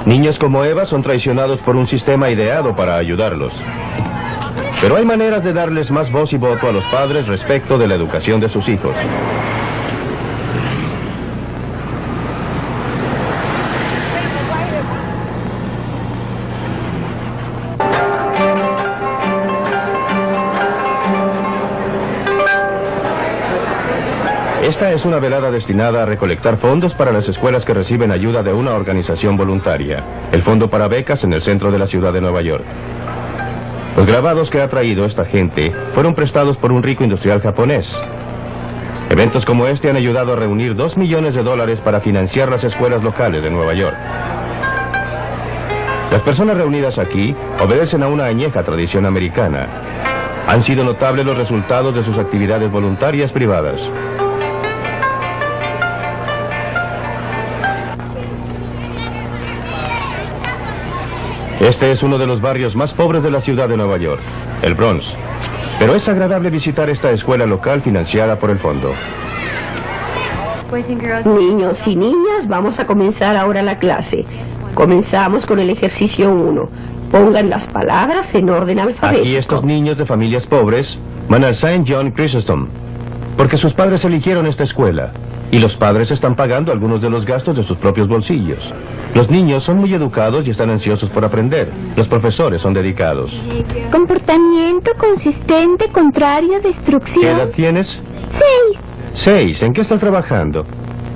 Niños como Eva son traicionados por un sistema ideado para ayudarlos. Pero hay maneras de darles más voz y voto a los padres respecto de la educación de sus hijos. Esta es una velada destinada a recolectar fondos para las escuelas que reciben ayuda de una organización voluntaria, el Fondo para Becas en el centro de la ciudad de Nueva York. Los grabados que ha traído esta gente fueron prestados por un rico industrial japonés. Eventos como este han ayudado a reunir $2 millones para financiar las escuelas locales de Nueva York. Las personas reunidas aquí obedecen a una añeja tradición americana. Han sido notables los resultados de sus actividades voluntarias privadas. Este es uno de los barrios más pobres de la ciudad de Nueva York, el Bronx. Pero es agradable visitar esta escuela local financiada por el fondo. Niños y niñas, vamos a comenzar ahora la clase. Comenzamos con el ejercicio 1. Pongan las palabras en orden alfabético. Aquí estos niños de familias pobres van al St. John Chrysostom, porque sus padres eligieron esta escuela, y los padres están pagando algunos de los gastos de sus propios bolsillos. Los niños son muy educados y están ansiosos por aprender. Los profesores son dedicados. Comportamiento consistente, contrario, destrucción. ¿Qué edad tienes? 6. 6. ¿En qué estás trabajando?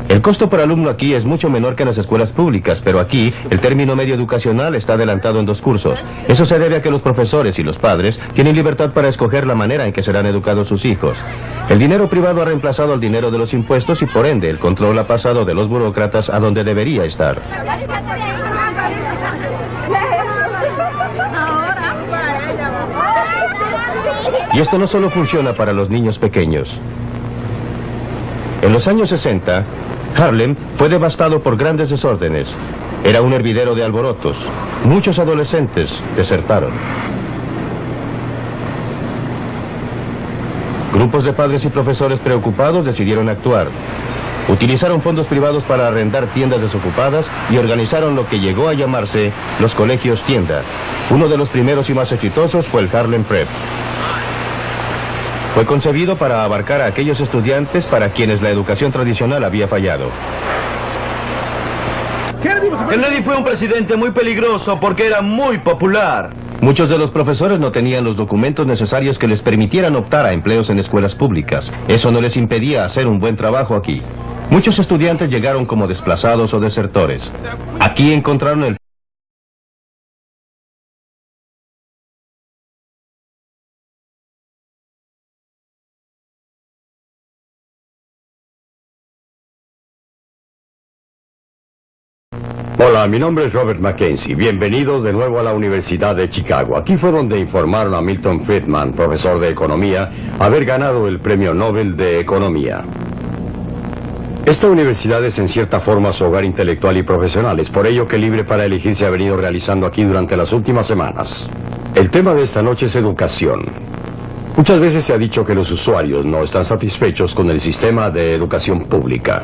El costo por alumno aquí es mucho menor que en las escuelas públicas, pero aquí el término medio educacional está adelantado en 2 cursos. Eso se debe a que los profesores y los padres tienen libertad para escoger la manera en que serán educados sus hijos. El dinero privado ha reemplazado al dinero de los impuestos y por ende el control ha pasado de los burócratas a donde debería estar. Y esto no solo funciona para los niños pequeños. En los años 60, Harlem fue devastado por grandes desórdenes. Era un hervidero de alborotos. Muchos adolescentes desertaron. Grupos de padres y profesores preocupados decidieron actuar. Utilizaron fondos privados para arrendar tiendas desocupadas y organizaron lo que llegó a llamarse los colegios tienda. Uno de los primeros y más exitosos fue el Harlem Prep. Fue concebido para abarcar a aquellos estudiantes para quienes la educación tradicional había fallado. Kennedy fue un presidente muy peligroso porque era muy popular. Muchos de los profesores no tenían los documentos necesarios que les permitieran optar a empleos en escuelas públicas. Eso no les impedía hacer un buen trabajo aquí. Muchos estudiantes llegaron como desplazados o desertores. Aquí encontraron el Hola, mi nombre es Robert Mackenzie. Bienvenidos de nuevo a la Universidad de Chicago. Aquí fue donde informaron a Milton Friedman, profesor de Economía, haber ganado el Premio Nobel de Economía. Esta universidad es en cierta forma su hogar intelectual y profesional. Es por ello que Libre para Elegir se ha venido realizando aquí durante las últimas semanas. El tema de esta noche es educación. Muchas veces se ha dicho que los usuarios no están satisfechos con el sistema de educación pública.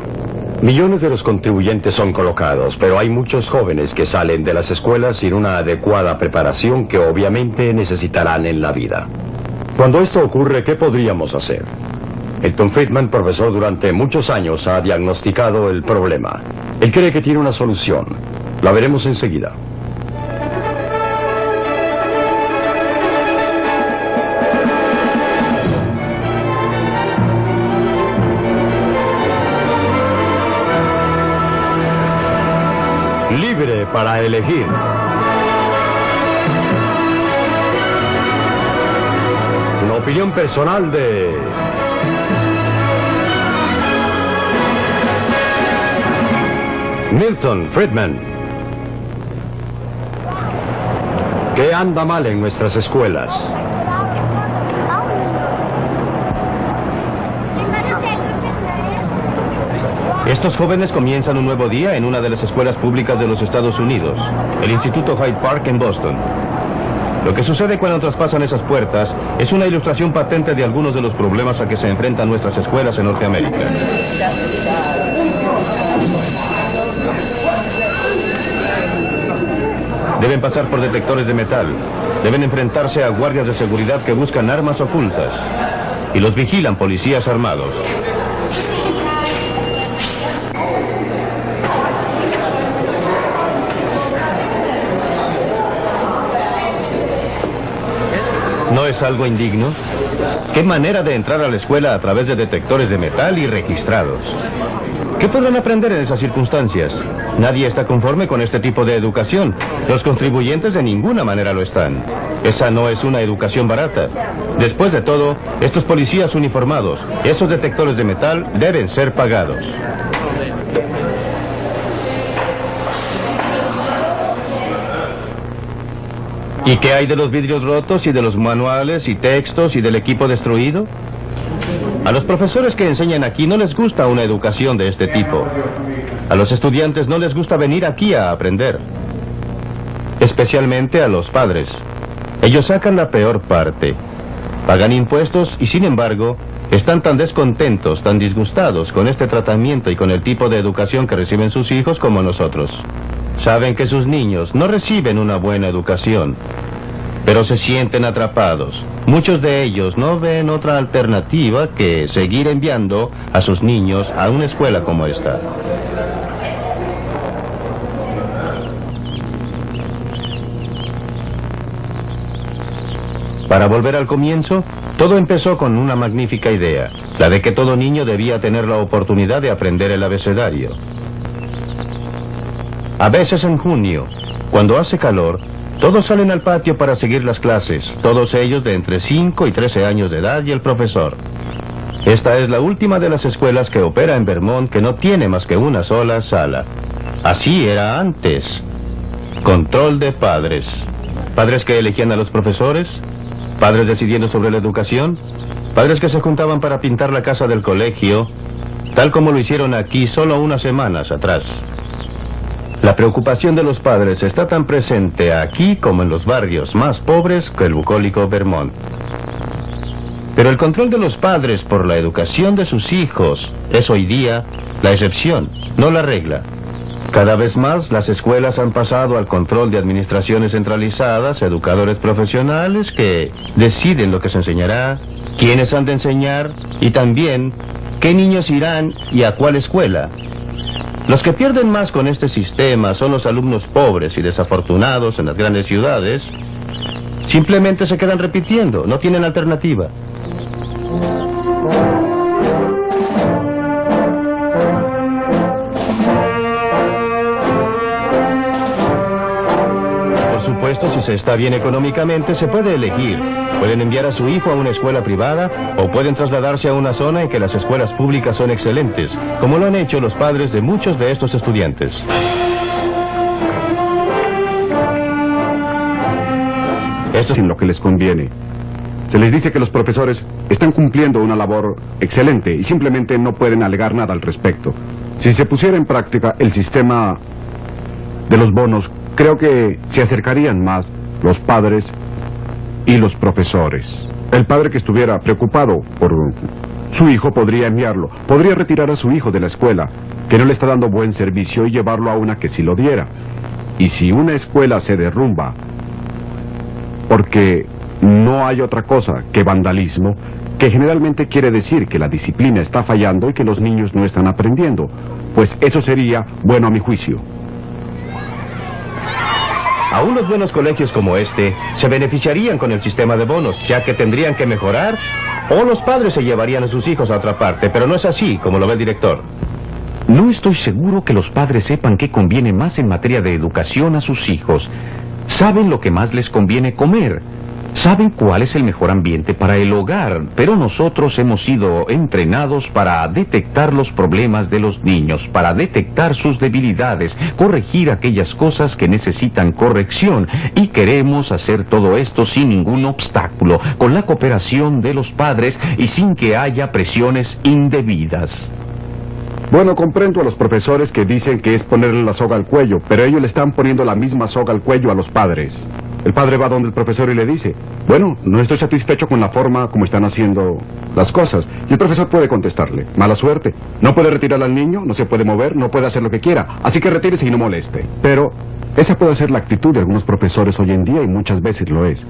Millones de los contribuyentes son colocados, pero hay muchos jóvenes que salen de las escuelas sin una adecuada preparación que obviamente necesitarán en la vida. Cuando esto ocurre, ¿qué podríamos hacer? Milton Friedman, profesor durante muchos años, ha diagnosticado el problema. Él cree que tiene una solución. La veremos enseguida. Libre para elegir. Una opinión personal de Milton Friedman. ¿Qué anda mal en nuestras escuelas? Estos jóvenes comienzan un nuevo día en una de las escuelas públicas de los Estados Unidos, el Instituto Hyde Park en Boston. Lo que sucede cuando traspasan esas puertas es una ilustración patente de algunos de los problemas a que se enfrentan nuestras escuelas en Norteamérica. Deben pasar por detectores de metal, deben enfrentarse a guardias de seguridad que buscan armas ocultas y los vigilan policías armados. ¿No es algo indigno? ¿Qué manera de entrar a la escuela a través de detectores de metal y registrados? ¿Qué podrán aprender en esas circunstancias? Nadie está conforme con este tipo de educación. Los contribuyentes de ninguna manera lo están. Esa no es una educación barata. Después de todo, estos policías uniformados, esos detectores de metal, deben ser pagados. ¿Y qué hay de los vidrios rotos y de los manuales y textos y del equipo destruido? A los profesores que enseñan aquí no les gusta una educación de este tipo. A los estudiantes no les gusta venir aquí a aprender. Especialmente a los padres. Ellos sacan la peor parte. Pagan impuestos y, sin embargo, están tan descontentos, tan disgustados con este tratamiento y con el tipo de educación que reciben sus hijos como nosotros. Saben que sus niños no reciben una buena educación, pero se sienten atrapados. Muchos de ellos no ven otra alternativa que seguir enviando a sus niños a una escuela como esta. Para volver al comienzo, todo empezó con una magnífica idea, la de que todo niño debía tener la oportunidad de aprender el abecedario. A veces en junio, cuando hace calor, todos salen al patio para seguir las clases, todos ellos de entre 5 y 13 años de edad y el profesor. Esta es la última de las escuelas que opera en Vermont que no tiene más que una sola sala. Así era antes. Control de padres. Padres que elegían a los profesores, padres decidiendo sobre la educación, padres que se juntaban para pintar la casa del colegio, tal como lo hicieron aquí solo unas semanas atrás. La preocupación de los padres está tan presente aquí como en los barrios más pobres que el bucólico Vermont. Pero el control de los padres por la educación de sus hijos es hoy día la excepción, no la regla. Cada vez más las escuelas han pasado al control de administraciones centralizadas, educadores profesionales que deciden lo que se enseñará, quiénes han de enseñar y también qué niños irán y a cuál escuela. Los que pierden más con este sistema son los alumnos pobres y desafortunados en las grandes ciudades. Simplemente se quedan repitiendo, no tienen alternativa. Por supuesto, si se está bien económicamente, se puede elegir. Pueden enviar a su hijo a una escuela privada o pueden trasladarse a una zona en que las escuelas públicas son excelentes, como lo han hecho los padres de muchos de estos estudiantes. Esto es lo que les conviene. Se les dice que los profesores están cumpliendo una labor excelente y simplemente no pueden alegar nada al respecto. Si se pusiera en práctica el sistema de los bonos, creo que se acercarían más los padres y los profesores. El padre que estuviera preocupado por su hijo podría enviarlo, podría retirar a su hijo de la escuela, que no le está dando buen servicio, y llevarlo a una que sí lo diera. Y si una escuela se derrumba porque no hay otra cosa que vandalismo, que generalmente quiere decir que la disciplina está fallando y que los niños no están aprendiendo, pues eso sería bueno a mi juicio. Aún los buenos colegios como este se beneficiarían con el sistema de bonos, ya que tendrían que mejorar, o los padres se llevarían a sus hijos a otra parte, pero no es así como lo ve el director. No estoy seguro que los padres sepan qué conviene más en materia de educación a sus hijos. Saben lo que más les conviene comer. Saben cuál es el mejor ambiente para el hogar, pero nosotros hemos sido entrenados para detectar los problemas de los niños, para detectar sus debilidades, corregir aquellas cosas que necesitan corrección, y queremos hacer todo esto sin ningún obstáculo, con la cooperación de los padres y sin que haya presiones indebidas. Bueno, comprendo a los profesores que dicen que es ponerle la soga al cuello, pero ellos le están poniendo la misma soga al cuello a los padres. El padre va donde el profesor y le dice, bueno, no estoy satisfecho con la forma como están haciendo las cosas. Y el profesor puede contestarle, mala suerte. No puede retirar al niño, no se puede mover, no puede hacer lo que quiera. Así que retírese y no moleste. Pero esa puede ser la actitud de algunos profesores hoy en día, y muchas veces lo es.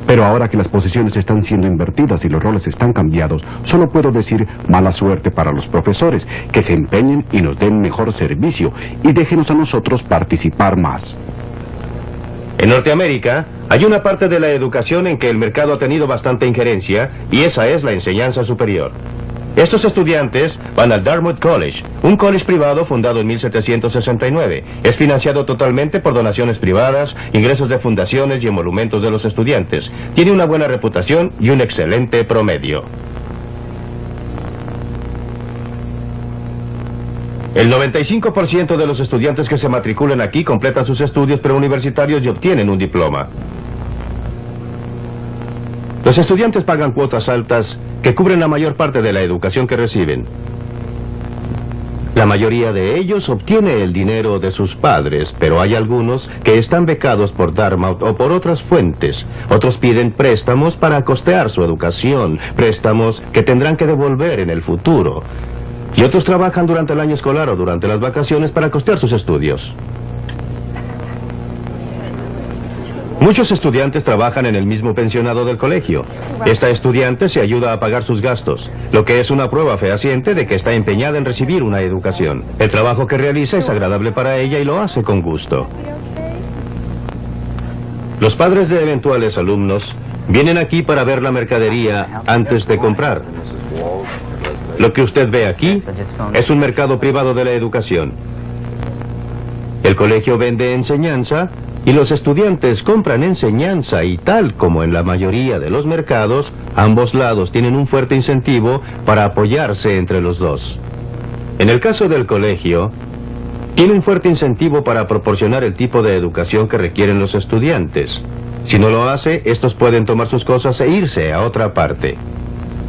Pero ahora que las posiciones están siendo invertidas y los roles están cambiados, solo puedo decir mala suerte para los profesores, que se empeñen y nos den mejor servicio, y déjenos a nosotros participar más. En Norteamérica hay una parte de la educación en que el mercado ha tenido bastante injerencia, y esa es la enseñanza superior. Estos estudiantes van al Dartmouth College, un college privado fundado en 1769. Es financiado totalmente por donaciones privadas, ingresos de fundaciones y emolumentos de los estudiantes. Tiene una buena reputación y un excelente promedio. El 95% de los estudiantes que se matriculan aquí completan sus estudios preuniversitarios y obtienen un diploma. Los estudiantes pagan cuotas altas que cubren la mayor parte de la educación que reciben. La mayoría de ellos obtiene el dinero de sus padres, pero hay algunos que están becados por Dartmouth o por otras fuentes. Otros piden préstamos para costear su educación, préstamos que tendrán que devolver en el futuro. Y otros trabajan durante el año escolar o durante las vacaciones para costear sus estudios. Muchos estudiantes trabajan en el mismo pensionado del colegio. Esta estudiante se ayuda a pagar sus gastos, lo que es una prueba fehaciente de que está empeñada en recibir una educación. El trabajo que realiza es agradable para ella y lo hace con gusto. Los padres de eventuales alumnos vienen aquí para ver la mercadería antes de comprar. Lo que usted ve aquí es un mercado privado de la educación. El colegio vende enseñanza y los estudiantes compran enseñanza, y tal como en la mayoría de los mercados, ambos lados tienen un fuerte incentivo para apoyarse entre los dos. En el caso del colegio, tiene un fuerte incentivo para proporcionar el tipo de educación que requieren los estudiantes. Si no lo hace, estos pueden tomar sus cosas e irse a otra parte.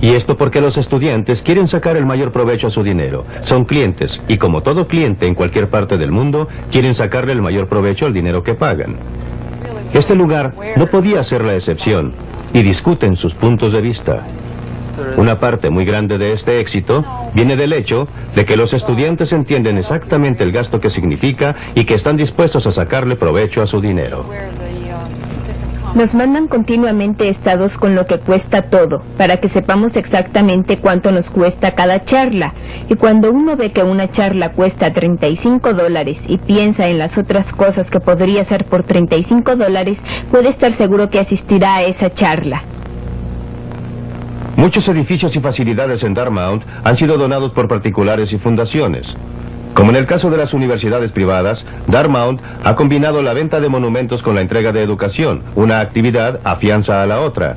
Y esto porque los estudiantes quieren sacar el mayor provecho a su dinero. Son clientes, y como todo cliente en cualquier parte del mundo, quieren sacarle el mayor provecho al dinero que pagan. Este lugar no podía ser la excepción, y discuten sus puntos de vista. Una parte muy grande de este éxito viene del hecho de que los estudiantes entienden exactamente el gasto que significa y que están dispuestos a sacarle provecho a su dinero. Nos mandan continuamente estados con lo que cuesta todo, para que sepamos exactamente cuánto nos cuesta cada charla. Y cuando uno ve que una charla cuesta $35 y piensa en las otras cosas que podría hacer por $35, puede estar seguro que asistirá a esa charla. Muchos edificios y facilidades en Dartmouth han sido donados por particulares y fundaciones. Como en el caso de las universidades privadas, Dartmouth ha combinado la venta de monumentos con la entrega de educación. Una actividad afianza a la otra.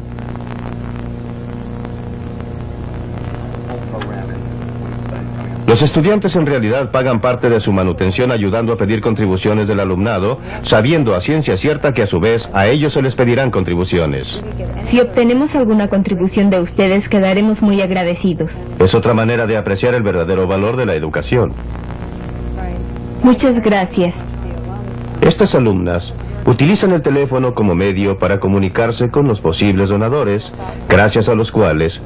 Los estudiantes en realidad pagan parte de su manutención ayudando a pedir contribuciones del alumnado, sabiendo a ciencia cierta que a su vez a ellos se les pedirán contribuciones. Si obtenemos alguna contribución de ustedes, quedaremos muy agradecidos. Es otra manera de apreciar el verdadero valor de la educación. Muchas gracias. Estas alumnas utilizan el teléfono como medio para comunicarse con los posibles donadores, gracias a los cuales